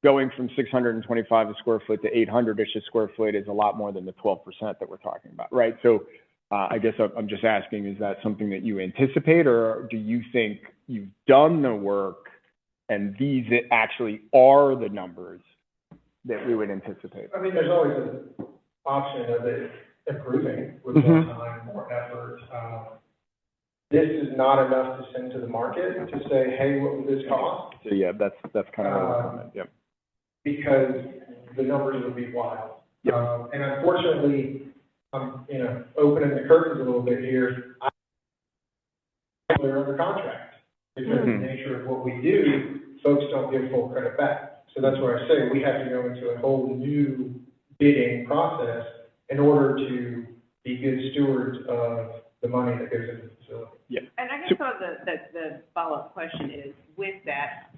Going from 625 a square foot to 800-ish a square foot is a lot more than the 12% that we're talking about, right? So I guess I'm just asking, is that something that you anticipate, or do you think you've done the work and these actually are the numbers that we would anticipate? I mean, there's always an option of it improving with more time, more effort. This is not enough to send to the market to say, hey, what would this cost? So yeah, that's kind of what I meant, yep. Because the numbers would be wild. Yep. And unfortunately, I'm, opening the curtains a little bit here. They're under contract. Because of the nature of what we do, folks don't give full credit back. So that's where I say we have to go into a whole new bidding process in order to be good stewards of the money that goes into the facility. Yeah. And I guess the follow-up question is, with that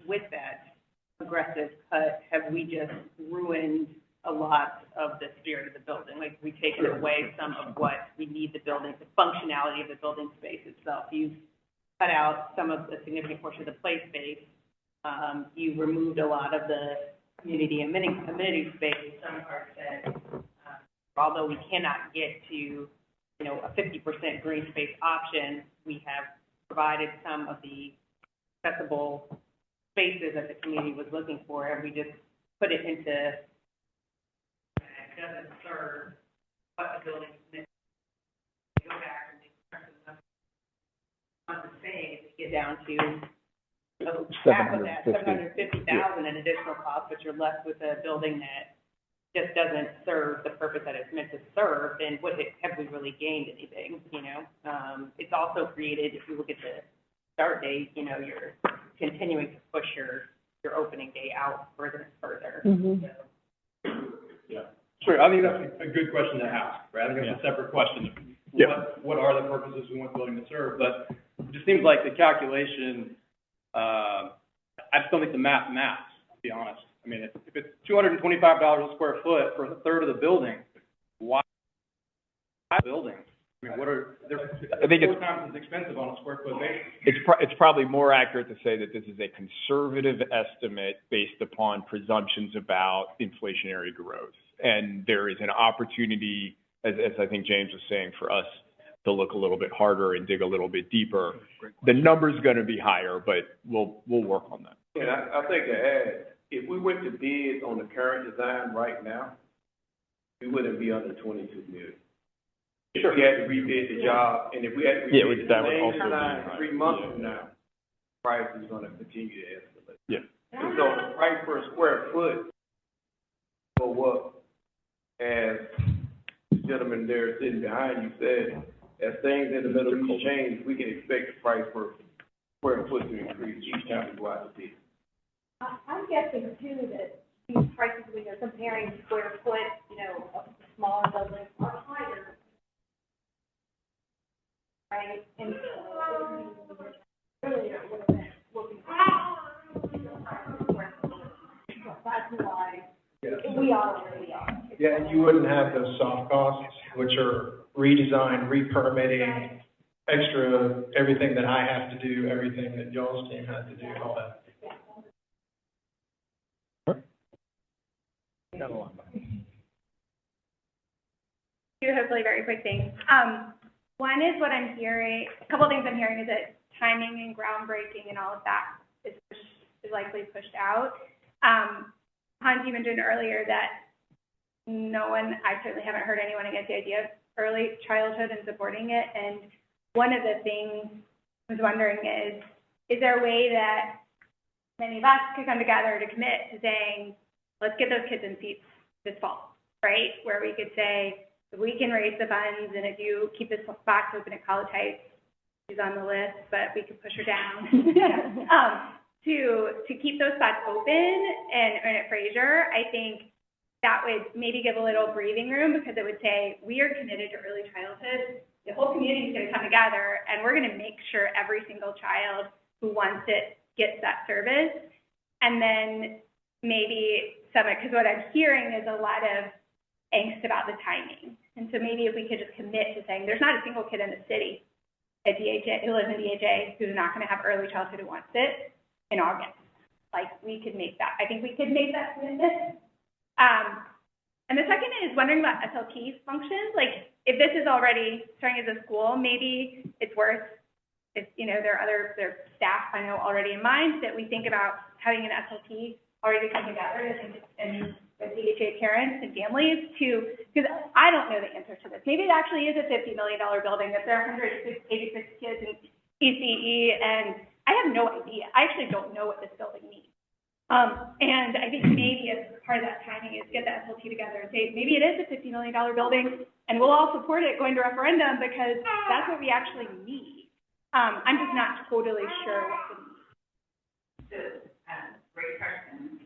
aggressive cut, have we just ruined a lot of the spirit of the building? Like, we've taken away some of what we need the building, the functionality of the building space itself. You've cut out some of the significant portion of the play space. You removed a lot of the community amenity space. Some parts said, although we cannot get to, a 50% green space option, we have provided some of the accessible spaces that the community was looking for, and we just put it into, it doesn't serve what the building is meant to go back and make I'm saying, if you get down to half of that, $750,000 in additional cost, but you're left with a building that just doesn't serve the purpose that it's meant to serve, then have we really gained anything, It's also created, if you look at the start date, you're continuing to push your opening day out further and further. Yeah. Sure, I think that's a good question to ask, right? I think that's a separate question. What are the purposes we want the building to serve? But it just seems like the calculation, I just don't think the math, to be honest. I mean, if it's $225 a square foot for a third of the building, why building? I mean, I think it's 4 times as expensive on a square foot basis. It's probably more accurate to say that this is a conservative estimate based upon presumptions about inflationary growth. And there is an opportunity, as I think James was saying, for us to look a little bit harder and dig a little bit deeper. The number's going to be higher, but we'll work on that. And I think to add, if we went to bid on the current design right now, we wouldn't be under 22 million. If we had to rebid the job, and if we had to rebid the same design 3 months from now, price is going to continue to escalate. Yeah. And so the price per square foot go up, as the gentleman there sitting behind you said, as things in the Middle East change, we can expect the price per square foot to increase each time we go out to bid. I'm guessing too that these prices, when you're comparing square foot, you know, of the smaller buildings are higher. Right? And earlier it would have been looking so that's why we are where we are. Yeah, and you wouldn't have those soft costs, which are redesign, re-permitting, extra, everything that I have to do, everything that y'all's team has to do, all that. Two hopefully very quick things. One is what I'm hearing, a couple of things I'm hearing is that timing and groundbreaking and all of that is likely pushed out. Hans, you mentioned earlier that I certainly haven't heard anyone against the idea of early childhood and supporting it. And one of the things I was wondering is there a way that many of us could come together to commit to saying, let's get those kids in seats this fall, right? Where we could say, if we can raise the funds, and if you keep this box open at College Heights, she's on the list, but we could push her down, to keep those spots open and at Fraser, I think that would maybe give a little breathing room, because it would say, we are committed to early childhood. The whole community is going to come together, and we're going to make sure every single child who wants it gets that service. And then maybe because what I'm hearing is a lot of angst about the timing. And so maybe if we could just commit to saying, there's not a single kid in the city at DHA, who lives in DHA, who's not going to have early childhood who wants it in August. Like, we could make that. I think we could make that commitment. And the second is wondering about SLP functions. Like, if this is already starting as a school, maybe it's worth, if, you know, there are staff I know already in mind, that we think about having an SLP already come together and with DHA parents and families because I don't know the answer to this. Maybe it actually is a $50 million building, that there are 186 kids in ECE, and I have no idea. I actually don't know what this building needs. And I think maybe as part of that timing is get the SLT together and say, maybe it is a $50 million building, and we'll all support it going to referendum because that's what we actually need. I'm just not totally sure what the need is. Great question.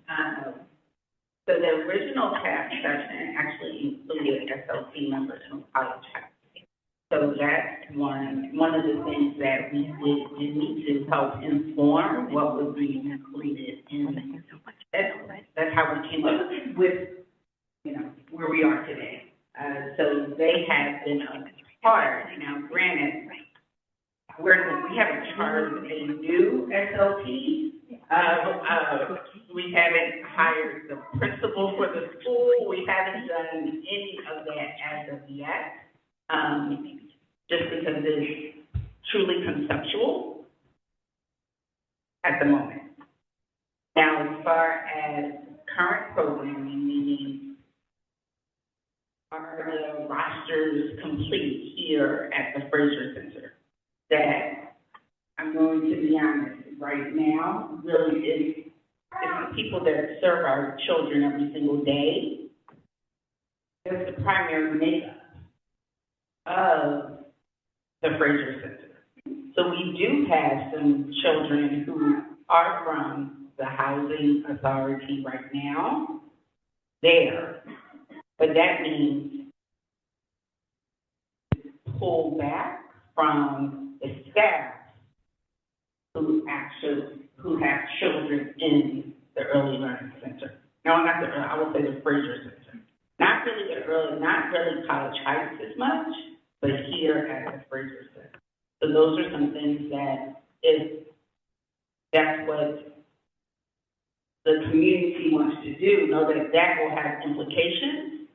So the original task session actually included SLT members from College Heights. So that's one of the things that we did need to help inform what would be included in. That's how we came up with, you know, where we are today. So they have been a part. Now, granted, we haven't charged a new SLT. We haven't hired the principal for the school. We haven't done any of that as of yet, just because it's truly conceptual at the moment. Now, as far as current programming, meaning are the rosters complete here at the Fraser Center? That I'm going to be honest, right now, really it's the people that serve our children every single day. That's the primary makeup of the Fraser Center. So we do have some children who are from the housing authority right now there, but that means pull back from the staff who have children in the early learning center. No, I will say the Fraser Center. Not really College Heights as much, but here at the Fraser Center. So those are some things that if that's what the community wants to do, know that that will have implications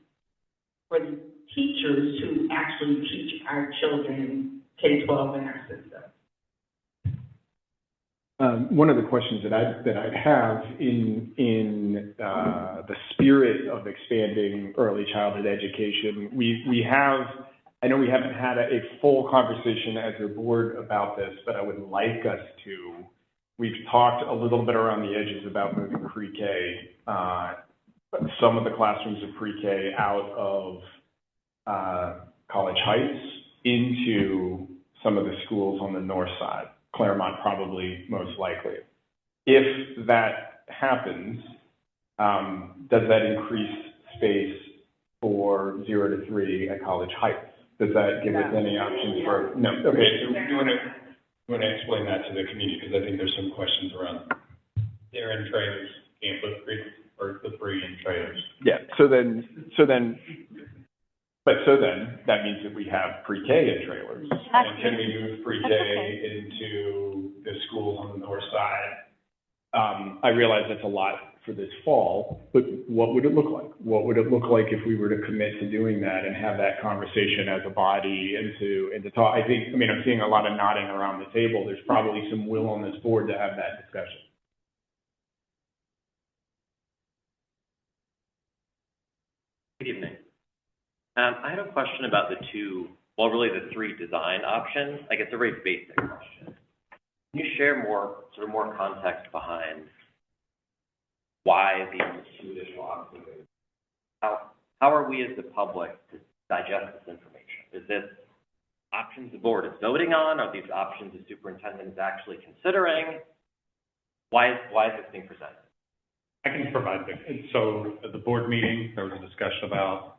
for the teachers who actually teach our children K-12 in our system. One of the questions that I'd have in the spirit of expanding early childhood education, we have, I know we haven't had a full conversation as a board about this, but I would like us to. We've talked a little bit around the edges about moving pre-K, some of the classrooms of pre-K out of College Heights into some of the schools on the north side, Claremont probably most likely. If that happens, does that increase space for 0 to 3 at College Heights? Does that give us any options for, no, okay, so you want to explain that to the community, because I think there's some questions around. They're in trailers, can't put the three in trailers. Yeah, so then, that means that we have pre-K in trailers. And can we move pre-K into the schools on the north side? I realize that's a lot for this fall, but what would it look like? What would it look like if we were to commit to doing that and have that conversation as a body and to talk? I'm seeing a lot of nodding around the table. There's probably some will on this board to have that discussion. Good evening. I had a question about the three design options. I guess a very basic question. Can you share more context behind why these two additional options? How are we as the public to digest this information? Is this options the board is voting on? Are these options the superintendent is actually considering? Why is this being presented? I can provide so at the board meeting, there was a discussion about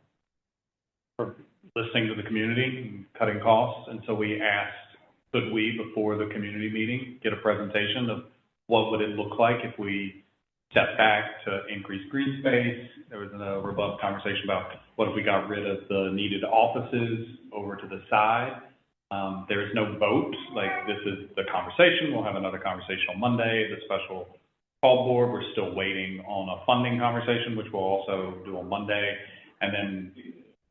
listening to the community and cutting costs. And so we asked, could we, before the community meeting, get a presentation of what would it look like if we step back to increase green space? There was a robust conversation about what if we got rid of the needed offices over to the side. There is no vote. Like, this is the conversation. We'll have another conversation on Monday, the special call board. We're still waiting on a funding conversation, which we'll also do on Monday, and then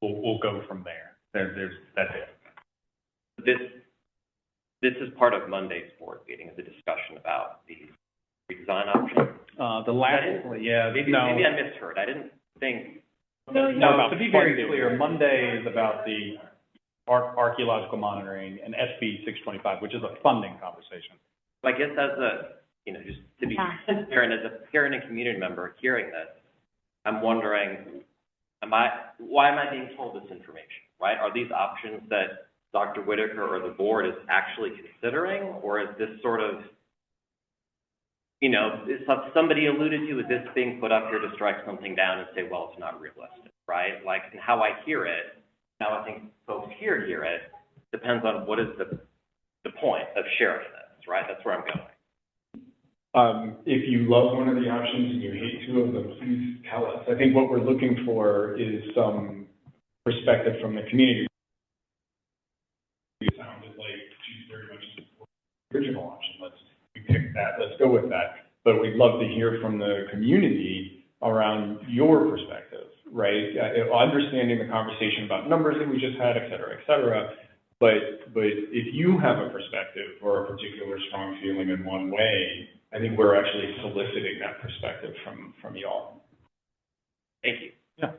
we'll go from there. That's it. This is part of Monday's board meeting, is a discussion about the redesign option. Maybe I misheard. I didn't think. No, to be very clear, Monday is about the archaeological monitoring and SB 625, which is a funding conversation. I guess just to be transparent, as a parent and community member hearing this, I'm wondering, why am I being told this information, right? Are these options that Dr. Whitaker or the board is actually considering, or is this sort of, is somebody alluded to, is this being put up here to strike something down and say, well, it's not realistic, right? And how I hear it, now I think folks here hear it, depends on what is the point of sharing this, right? That's where I'm going. If you love one of the options and you hate two of them, please tell us. I think what we're looking for is some perspective from the community. It sounded like she's very much the original option. We pick that. Let's go with that. But we'd love to hear from the community around your perspective, right? Understanding the conversation about numbers that we just had, et cetera, et cetera. But if you have a perspective or a particular strong feeling in one way, I think we're actually soliciting that perspective from you all. Thank you. Yeah.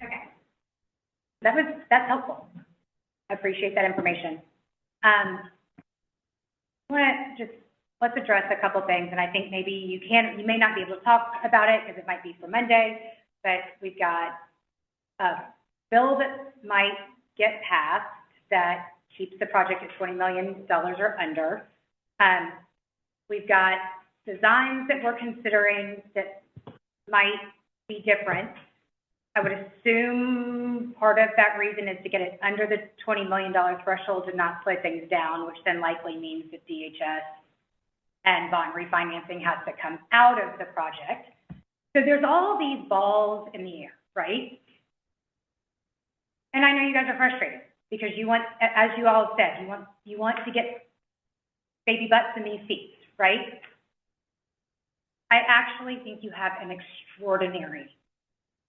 Okay. That's helpful. I appreciate that information. Let's address a couple things, and I think maybe you may not be able to talk about it because it might be for Monday, but we've got a bill that might get passed that keeps the project at $20 million or under. We've got designs that we're considering that might be different. I would assume part of that reason is to get it under the $20 million threshold to not slow things down, which then likely means that DHS and bond refinancing has to come out of the project. So there's all these balls in the air, right? And I know you guys are frustrated because you want, as you all said, you want to get baby butts in these seats, right? I actually think you have an extraordinary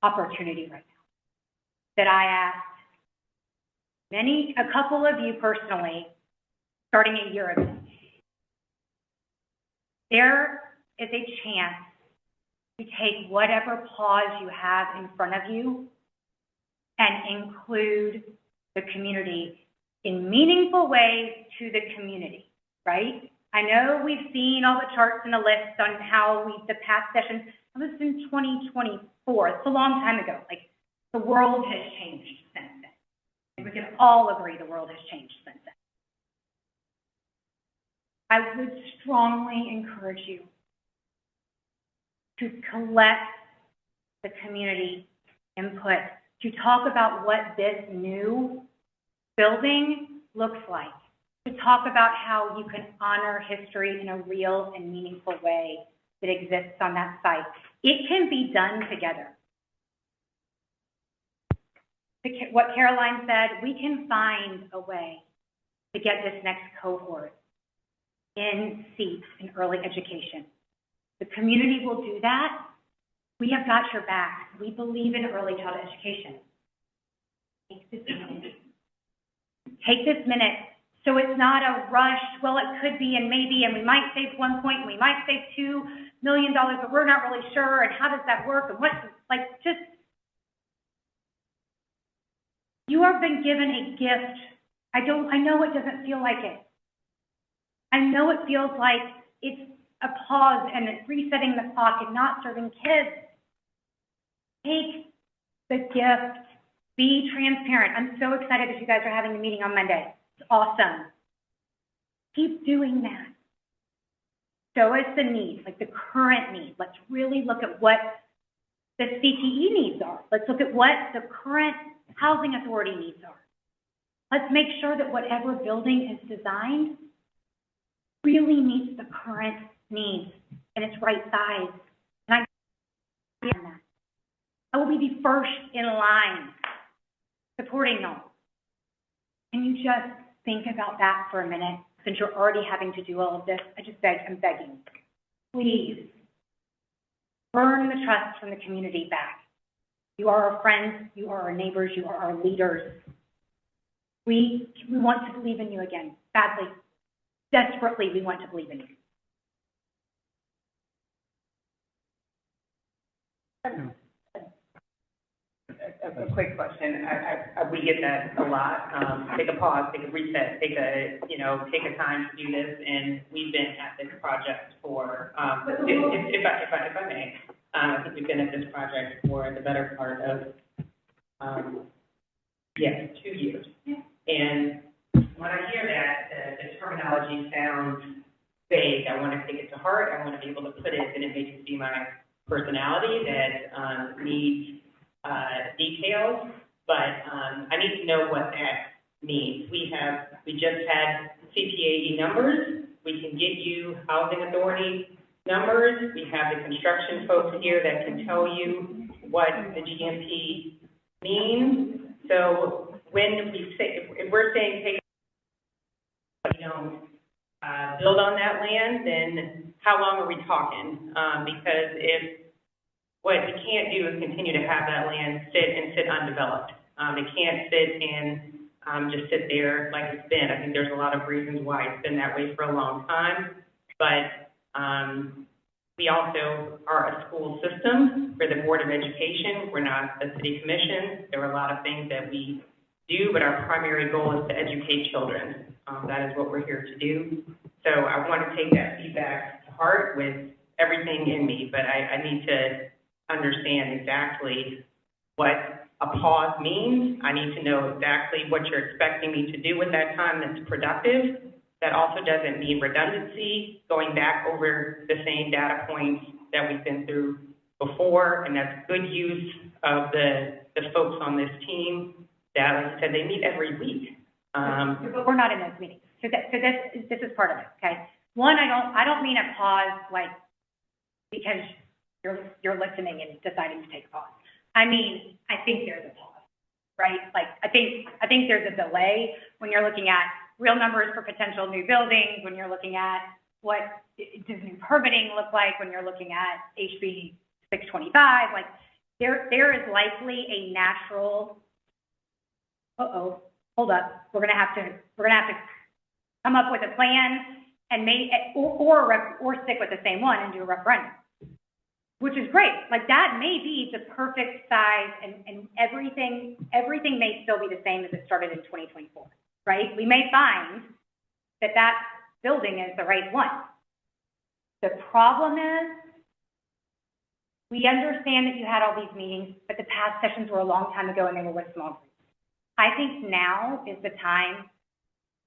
opportunity right now that I asked a couple of you personally, starting a year ago. There is a chance to take whatever pause you have in front of you and include the community in meaningful ways to the community, right? I know we've seen all the charts and the lists on how the past sessions, that was in 2024. It's a long time ago. Like, the world has changed since then. We can all agree the world has changed since then. I would strongly encourage you to collect the community input, to talk about what this new building looks like, to talk about how you can honor history in a real and meaningful way that exists on that site. It can be done together. What Caroline said, we can find a way to get this next cohort in seats in early education. The community will do that. We have got your back. We believe in early childhood education. Take this minute. Take this minute so it's not a rush, well, it could be and maybe, and we might save 1 point, and we might save $2 million, but we're not really sure, and how does that work, and what, like, just, you have been given a gift. I know it doesn't feel like it. I know it feels like it's a pause and it's resetting the clock and not serving kids. Take the gift. Be transparent. I'm so excited that you guys are having a meeting on Monday. It's awesome. Keep doing that. Show us the needs, like the current needs. Let's really look at what the CTE needs are. Let's look at what the current housing authority needs are. Let's make sure that whatever building is designed really meets the current needs and it's right size. And I will be the first in line supporting them. Can you just think about that for a minute? Since you're already having to do all of this, I'm begging, please, earn the trust from the community back. You are our friends, you are our neighbors, you are our leaders. We want to believe in you again, badly, desperately, we want to believe in you. A quick question. We get that a lot. Take a pause, take a reset, take a time to do this. And we've been at this project for, if I may, I think we've been at this project for the better part of, 2 years. And when I hear that, the terminology sounds vague. I want to take it to heart. I want to be able to put it, and it may just be my personality that needs details, but I need to know what that means. We just had CPAE numbers. We can get you housing authority numbers. We have the construction folks here that can tell you what the GMP means. So when we say, if we're saying, hey, we don't build on that land, then how long are we talking? Because what we can't do is continue to have that land sit undeveloped. It can't sit and just sit there like it's been. I think there's a lot of reasons why it's been that way for a long time. But we also are a school system. We're the Board of Education. We're not the City Commission. There are a lot of things that we do, but our primary goal is to educate children. That is what we're here to do. So I want to take that feedback to heart with everything in me, but I need to understand exactly what a pause means. I need to know exactly what you're expecting me to do with that time that's productive. That also doesn't mean redundancy, going back over the same data points that we've been through before, and that's good use of the folks on this team that, like I said, they meet every week. But we're not in those meetings. So this is part of it, okay? One, I don't mean a pause like because you're listening and deciding to take a pause. I mean, I think there's a pause, right? Like, I think there's a delay when you're looking at real numbers for potential new buildings, when you're looking at what does new permitting look like, when you're looking at HB 625, like, there is likely a natural, hold up, we're gonna have to come up with a plan and or stick with the same one and do a referendum, which is great. Like, that may be the perfect size, and everything may still be the same as it started in 2024, right? We may find that building is the right one. The problem is, we understand that you had all these meetings, but the past sessions were a long time ago and they were with small groups. I think now is the time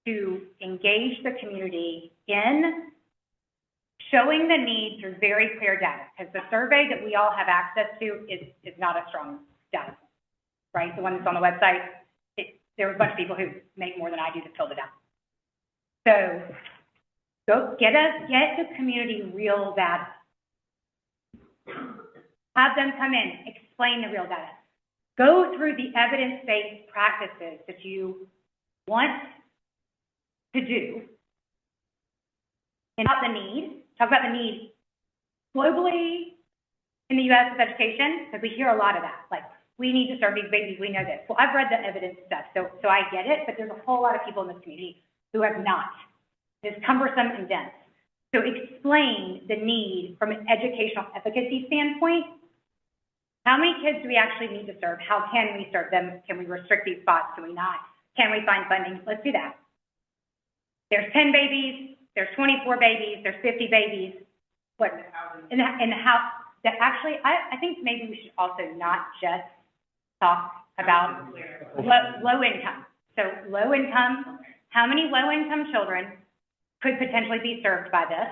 to engage the community in showing the need through very clear data, because the survey that we all have access to is not a strong data, right? The one that's on the website, there were a bunch of people who make more than I do that filled it out. So go get the community real data. Have them come in, explain the real data. Go through the evidence-based practices that you want to do. And talk about the need globally in the U.S. with education, because we hear a lot of that. Like, we need to serve these babies, we know this. Well, I've read the evidence stuff, so I get it, but there's a whole lot of people in this community who have not. It's cumbersome and dense. So explain the need from an educational efficacy standpoint. How many kids do we actually need to serve? How can we serve them? Can we restrict these spots? Can we not? Can we find funding? Let's do that. There's 10 babies, there's 24 babies, there's 50 babies. What, in the house, that actually, I think maybe we should also not just talk about low income. So low income, how many low income children could potentially be served by this,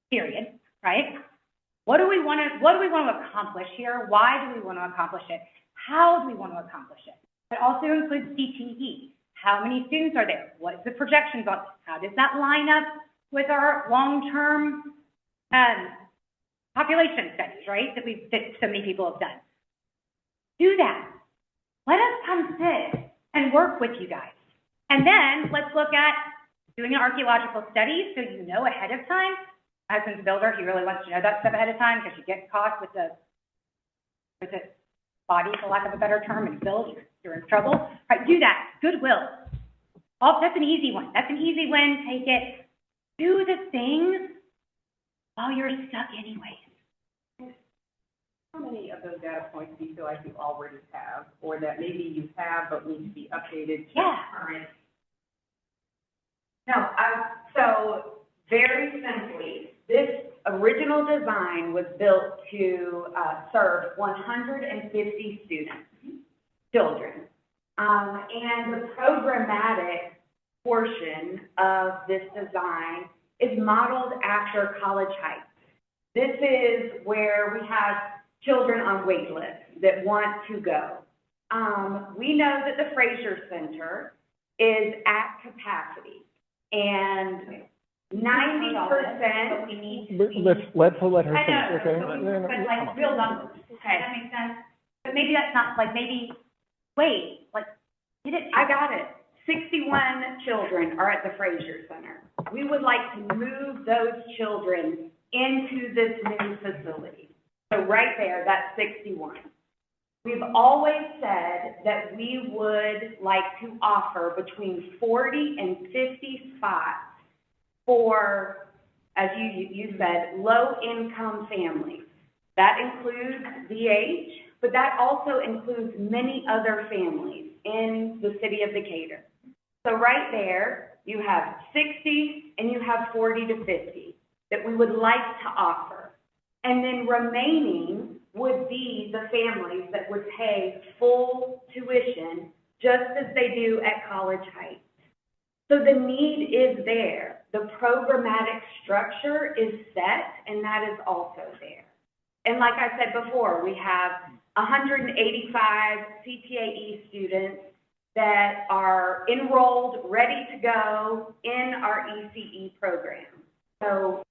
period, right? What do we want to accomplish here? Why do we want to accomplish it? How do we want to accomplish it? It also includes CTE. How many students are there? What's the projections on? How does that line up with our long-term population studies, right? That so many people have done. Do that. Let us come sit and work with you guys. And then let's look at doing an archaeological study so you know ahead of time. My husband's a builder, he really wants to know that stuff ahead of time because you get caught with the body, for lack of a better term, and build, you're in trouble. All right, do that. Goodwill. That's an easy one. That's an easy win. Take it. Do the things while you're stuck anyways. How many of those data points do you feel like you already have, or that maybe you have but need to be updated to current? No, so very simply, this original design was built to serve 150 children. And the programmatic portion of this design is modeled after College Heights. This is where we have children on wait lists that want to go. We know that the Fraser Center is at capacity, and 90%. Let's let her finish, okay? But like real numbers, okay, that makes sense. But maybe that's not, like maybe, wait, like, get it. I got it. 61 children are at the Fraser Center. We would like to move those children into this new facility. So right there, that's 61. We've always said that we would like to offer between 40 and 50 spots for, as you said, low-income families. That includes VH, but that also includes many other families in the city of Decatur. So right there, you have 60 and you have 40 to 50 that we would like to offer. And then remaining would be the families that would pay full tuition just as they do at College Heights. So the need is there. The programmatic structure is set, and that is also there. And like I said before, we have 185 CTAE students that are enrolled, ready to go in our ECE program. So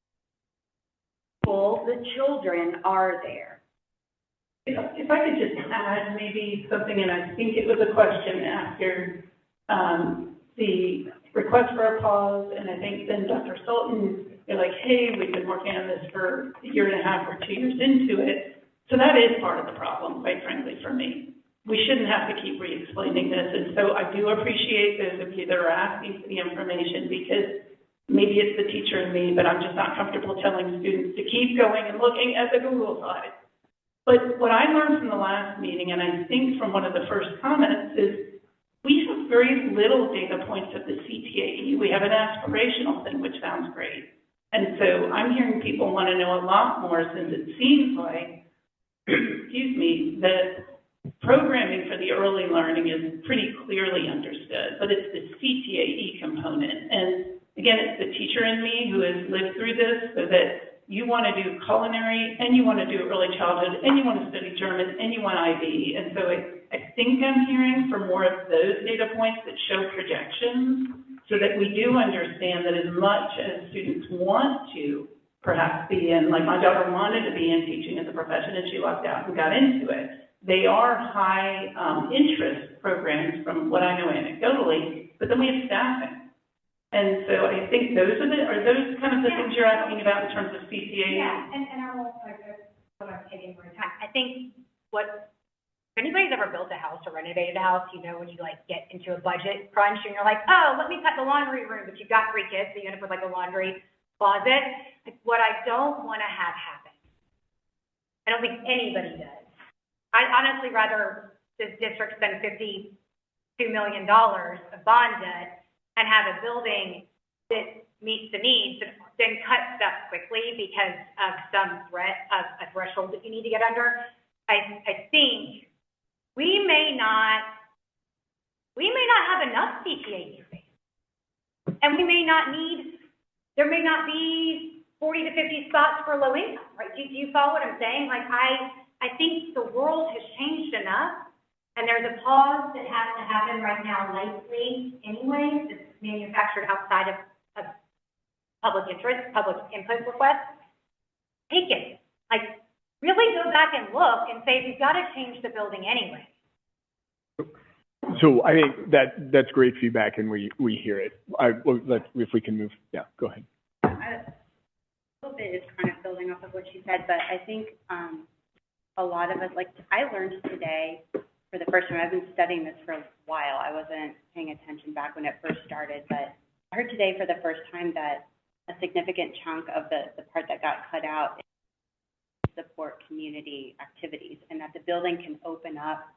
the children are there. If I could just add maybe something, and I think it was a question after the request for a pause, and I think then Dr. Sultan, you're like, hey, we've been working on this for a year and a half or 2 years into it. So that is part of the problem, quite frankly, for me. We shouldn't have to keep re-explaining this, and so I do appreciate those of you that are asking for the information, because maybe it's the teacher in me, but I'm just not comfortable telling students to keep going and looking at the Google slide. But what I learned from the last meeting, and I think from one of the first comments, is we have very little data points at the CTAE. We have an aspirational thing, which sounds great. And so I'm hearing people want to know a lot more, since it seems like, excuse me, that programming for the the early learning is pretty clearly understood, but it's the CTAE component. And again, it's the teacher in me who has lived through this, so that you want to do culinary, and you want to do early childhood, and you want to study German, and you want IB. And so I think I'm hearing for more of those data points that show projections, so that we do understand that as much as students want to perhaps be in, like my daughter wanted to be in teaching as a profession, and she lucked out and got into it. They are high interest programs from what I know anecdotally, but then we have staffing. And so I think are those kind of the things you're asking about in terms of CTA? Yeah, and I won't, like, what I'm taking more time. I think if anybody's ever built a house or renovated a house, you know, when you like get into a budget crunch and you're like, oh, let me cut the laundry room, but you've got 3 kids, so you end up with like a laundry closet. Like, what I don't want to have happen, I don't think anybody does. I'd honestly rather this district spend $52 million of bond debt and have a building that meets the needs than cut stuff quickly because of some threat of a threshold that you need to get under. I think we may not have enough CTAE space. And there may not be 40 to 50 spots for low income, right? Do you follow what I'm saying? Like, I think the world has changed enough, and there's a pause that has to happen right now likely anyway, that's manufactured outside of public interest, public input requests. Take it. Like, really go back and look and say, we've got to change the building anyway. So I think that's great feedback, and we hear it. If we can move, yeah, go ahead. A little bit is kind of building off of what she said, but I think a lot of us, like, I learned today for the first time. I've been studying this for a while. I wasn't paying attention back when it first started, but I heard today for the first time that a significant chunk of the part that got cut out is support community activities, and that the building can open up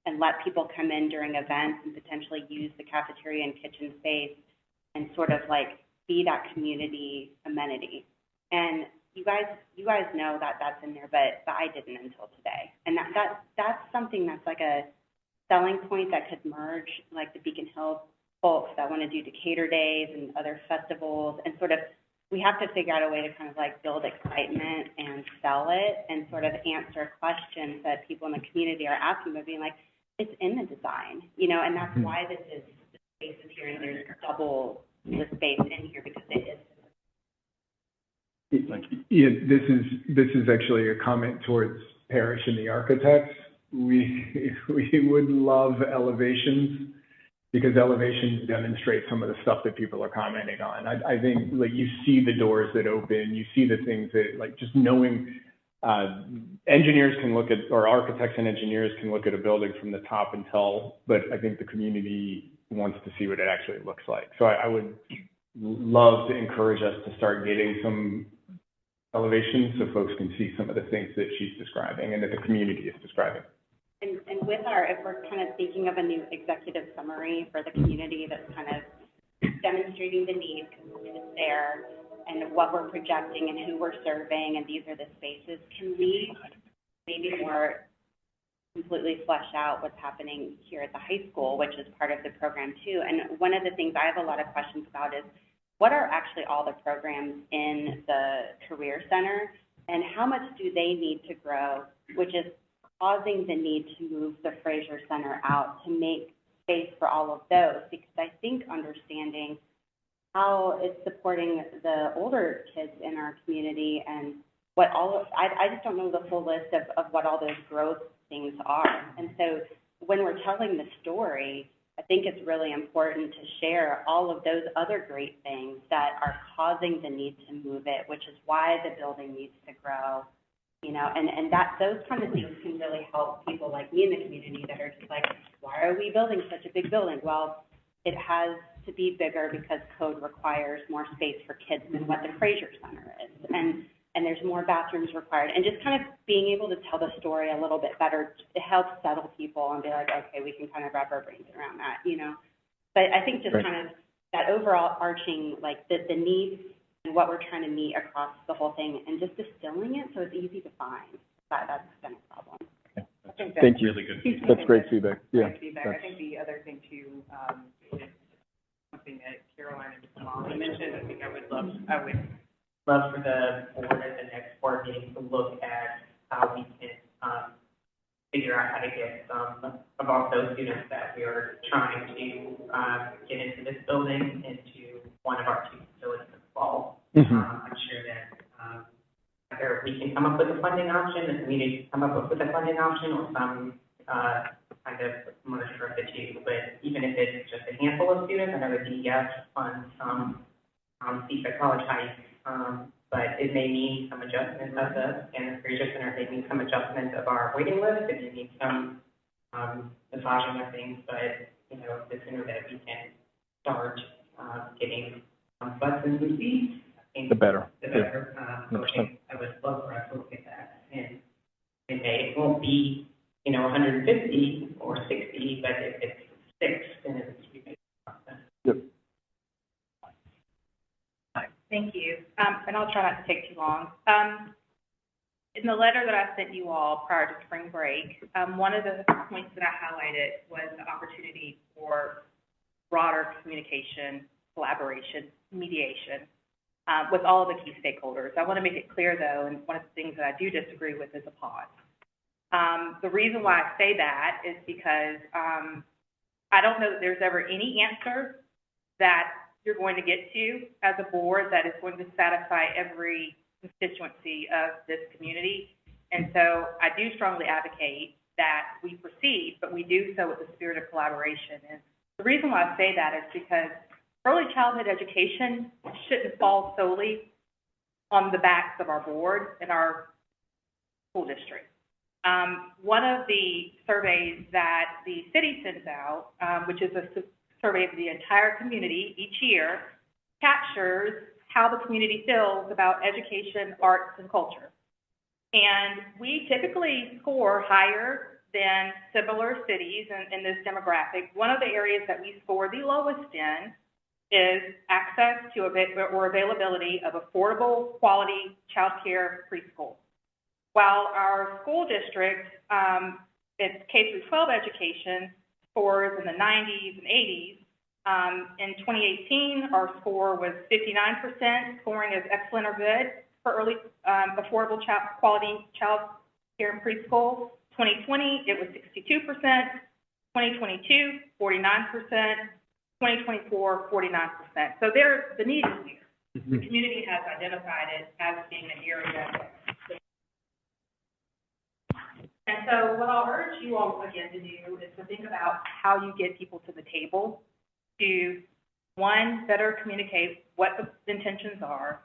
and let people come in during events and potentially use the cafeteria and kitchen space and sort of like be that community amenity. And you guys know that that's in there, but I didn't until today. And that's something that's like a selling point that could merge like the Beacon Hill folks that want to do Decatur Days and other festivals, and sort of we have to figure out a way to kind of like build excitement and sell it and sort of answer questions that people in the community are asking, but being like, it's in the design, you know, and that's why the space is here, and there's double the space in here because it is. Yeah, this is actually a comment towards Parrish and the architects. We would love elevations, because elevations demonstrate some of the stuff that people are commenting on. I think, like, you see the doors that open, you see the things that, like, just knowing, engineers can look at, or architects and engineers can look at a building from the top and tell, but I think the community wants to see what it actually looks like. So I would love to encourage us to start getting some elevations so folks can see some of the things that she's describing and that the community is describing. And with if we're kind of thinking of a new executive summary for the community that's kind of demonstrating the need, because it's there, and what we're projecting and who we're serving, and these are the spaces, can we maybe more completely flesh out what's happening here at the high school, which is part of the program too? And one of the things I have a lot of questions about is, what are actually all the programs in the Career Center, and how much do they need to grow, which is causing the need to move the Fraser Center out to make space for all of those? Because I think understanding how it's supporting the older kids in our community and what I just don't know the full list of what all those growth things are. And so when we're telling the story, I think it's really important to share all of those other great things that are causing the need to move it, which is why the building needs to grow, you know, and that those kind of things can really help people like me in the community that are just like, why are we building such a big building? Well, it has to be bigger because code requires more space for kids than what the Fraser Center is. And there's more bathrooms required. And just kind of being able to tell the story a little bit better, it helps settle people and be like, okay, we can kind of wrap our brains around that, you know. But I think just kind of that overall arching, like the needs and what we're trying to meet across the whole thing, and just distilling it so it's easy to find. That's been a problem. Yeah, Thank you. Really good feedback. That's great feedback, yeah. Great feedback. I think the other thing too, is something that Caroline and Molly mentioned. I think I would love for the board at the next board meeting to look at how we can, figure out how to get some of those students that we are trying to, get into this building into one of our two facilities in the fall. I'm sure that, either we can come up with a funding option, the community can come up with a funding option, or some, kind of merger of the two. But even if it's just a handful of students, I know the DES funds some, seats at College Heights, but it may mean some adjustment of the Standard Creative Center, it may mean some adjustment of our waiting list, it may need some, massaging of things, but, you know, the sooner that we can start, getting some butts and some seats, I think The better. the better. Okay, I would love for us to look at that. And it won't be, you know, 150 or 60, but if it's 6, then it's maybe. Yep. Thank you. And I'll try not to take too long. In the letter that I sent you all prior to spring break, one of the points that I highlighted was the opportunity for broader communication, collaboration, mediation, with all of the key stakeholders. I want to make it clear, though, and one of the things that I do disagree with is a pause. The reason why I say that is because I don't know that there's ever any answer that you're going to get to as a board that is going to satisfy every constituency of this community. And so I do strongly advocate that we proceed, but we do so with the spirit of collaboration. And the reason why I say that is because early childhood education shouldn't fall solely on the backs of our board and our school district. One of the surveys that the city sends out, which is a survey of the entire community each year, captures how the community feels about education, arts, and culture. And we typically score higher than similar cities in this demographic. One of the areas that we score the lowest in is access to or availability of affordable, quality childcare preschool. While our school district, its K-12 education scores in the 90s and 80s. In 2018, our score was 59%, scoring as excellent or good for early affordable quality child care and preschool. 2020, it was 62%. 2022, 49%. 2024, 49%. So the need is here. The community has identified it as being an area. And so what I'll urge you all again to do is to think about how you get people to the table to, one, better communicate what the intentions are,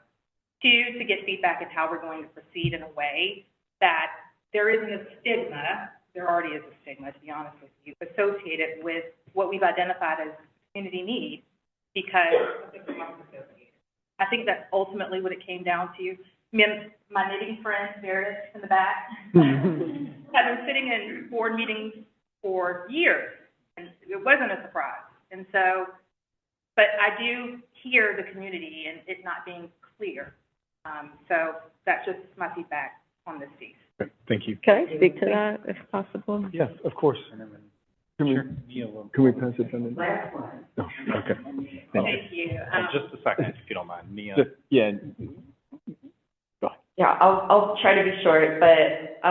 two, to get feedback on how we're going to proceed in a way that there isn't a stigma, there already is a stigma, to be honest with you, associated with what we've identified as community need because of the cost associated. I think that's ultimately what it came down to. My knitting friend, Meredith, in the back, have been sitting in board meetings for years, and it wasn't a surprise. And so, but I do hear the community and it not being clear. So that's just my feedback on this piece. Great. Thank you. Can I speak to that if possible? Yes, of course. Can we pass it down? No, okay. Thank you. Just a second, if you don't mind. Mia. Yeah. Yeah, I'll try to be short, but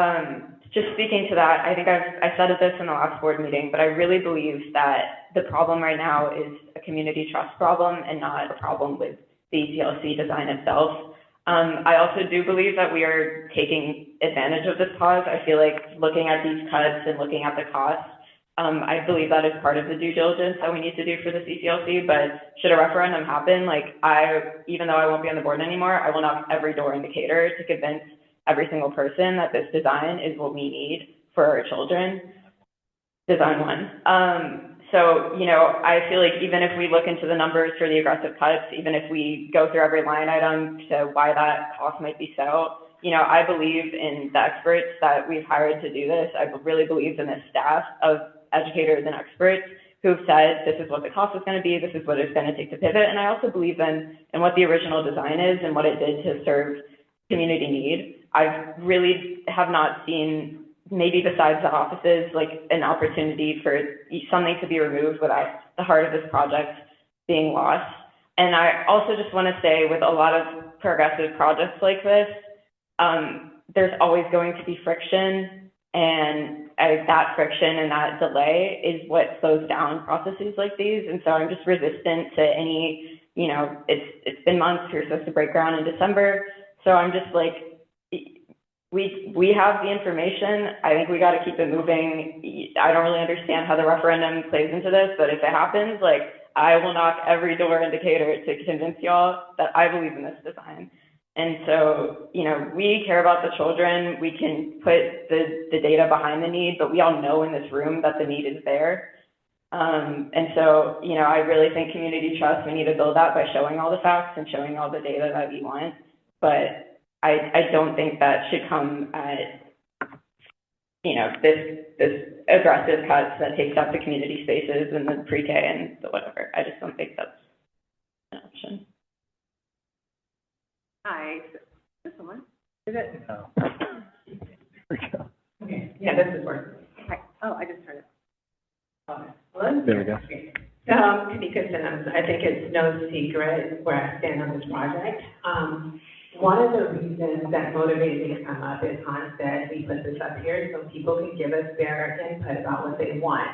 just speaking to that, I think I said this in the last board meeting, but I really believe that the problem right now is a community trust problem and not a problem with the ECLC design itself. I also do believe that we are taking advantage of this pause. I feel like looking at these cuts and looking at the costs, I believe that is part of the due diligence that we need to do for the CCLC, but should a referendum happen, even though I won't be on the board anymore, I will knock every door in Decatur to convince every single person that this design is what we need for our children. Design one. So, I feel like even if we look into the numbers for the aggressive cuts, even if we go through every line item to why that cost might be so, I believe in the experts that we've hired to do this. I really believe in the staff of educators and experts who've said this is what the cost is going to be, this is what it's going to take to pivot, and I also believe in what the original design is and what it did to serve community need. I really have not seen maybe besides the offices, like an opportunity for something to be removed without the heart of this project being lost. And I also just want to say, with a lot of progressive projects like this, there's always going to be friction, and that friction and that delay is what slows down processes like these. And so I'm just resistant to any, it's been months, we're supposed to break ground in December. So I'm just like, we have the information. I think we got to keep it moving. I don't really understand how the referendum plays into this, but if it happens, like, I will knock every door in Decatur to convince y'all that I believe in this design. And so, we care about the children. We can put the data behind the need, but we all know in this room that the need is there. And so, I really think community trust, we need to build that by showing all the facts and showing all the data that we want. But I don't think that should come at, this aggressive cuts that takes up the community spaces and the pre-K and the whatever. I just don't think that's an option. Hi, is this someone? Is it? No. There we go. Okay, yeah, this is working. Hi, oh, I just heard it. Hello? There we go. Kanika Sims, I think it's no secret where I stand on this project. One of the reasons that motivated me to come up is Hans said we put this up here so people can give us their input about what they want.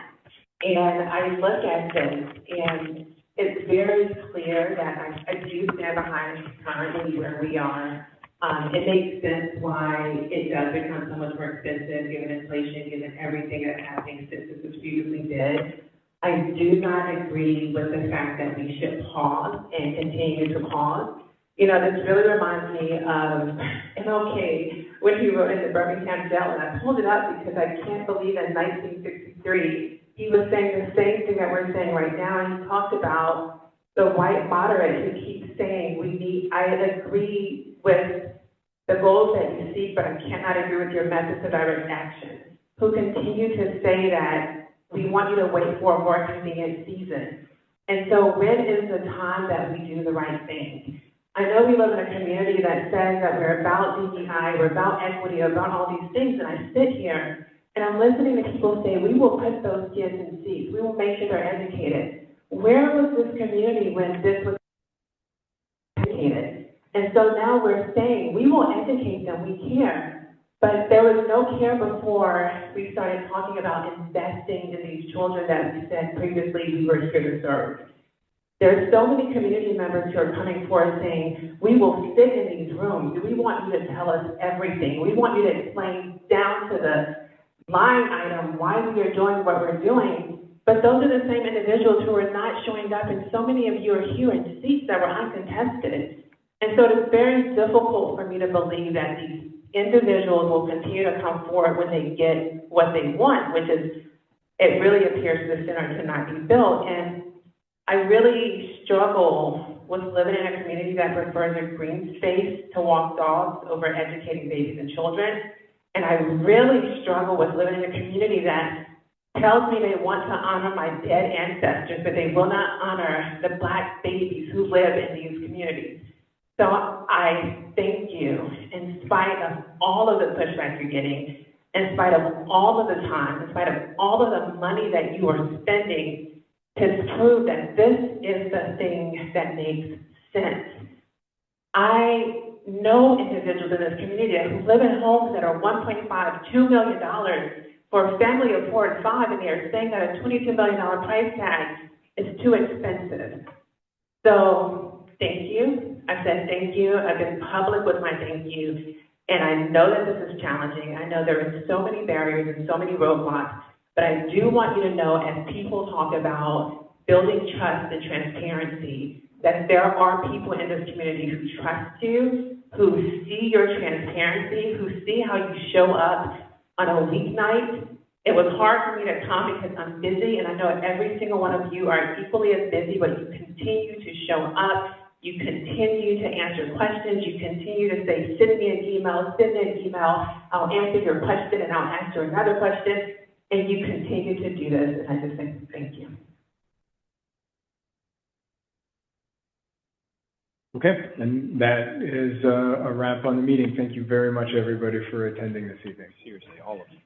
And I look at this, and it's very clear that I do stand behind currently where we are. It makes sense why it does become so much more expensive given inflation, given everything that's happening since this was previously bid. I do not agree with the fact that we should pause and continue to pause. This really reminds me of MLK when he wrote in the Birmingham Jail, and I pulled it up because I can't believe in 1963 he was saying the same thing that we're saying right now. And he talked about the white moderate who keeps saying I agree with the goals that you seek, but I cannot agree with your methods of direct action, who continue to say that we want you to wait for a more convenient season. And so when is the time that we do the right thing? I know we live in a community that says that we're about DEI, we're about equity, about all these things, and I sit here and I'm listening to people say, we will put those kids in seats, we will make sure they're educated. Where was this community when this was educated? And so now we're saying, we will educate them, we care. But there was no care before we started talking about investing in these children that we said previously we were here to serve. There's so many community members who are coming forward saying, we will sit in these rooms. We want you to tell us everything. We want you to explain down to the line item why we are doing what we're doing. But those are the same individuals who are not showing up, and so many of you are here in seats that were uncontested. And so it's very difficult for me to believe that these individuals will continue to come forward when they get what they want, which is, it really appears the center cannot be built. And I really struggle with living in a community that prefers a green space to walk dogs over educating babies and children. And I really struggle with living in a community that tells me they want to honor my dead ancestors, but they will not honor the Black babies who live in these communities. So I thank you, in spite of all of the pushback you're getting, in spite of all of the time, in spite of all of the money that you are spending to prove that this is the thing that makes sense. I know individuals in this community who live in homes that are $1.5, $2 million for a family of 4 and 5, and they are saying that a $22 million price tag is too expensive. So thank you. I said thank you. I've been public with my thank you. And I know that this is challenging. I know there are so many barriers and so many roadblocks. But I do want you to know, as people talk about building trust and transparency, that there are people in this community who trust you, who see your transparency, who see how you show up on a weeknight. It was hard for me to come because I'm busy, and I know every single one of you are equally as busy, but you continue to show up. You continue to answer questions. You continue to say, send me an email, I'll answer your question, and I'll answer another question. And you continue to do this, and I just think, thank you. Okay, and that is a wrap on the meeting. Thank you very much, everybody, for attending this evening. Seriously, all of you.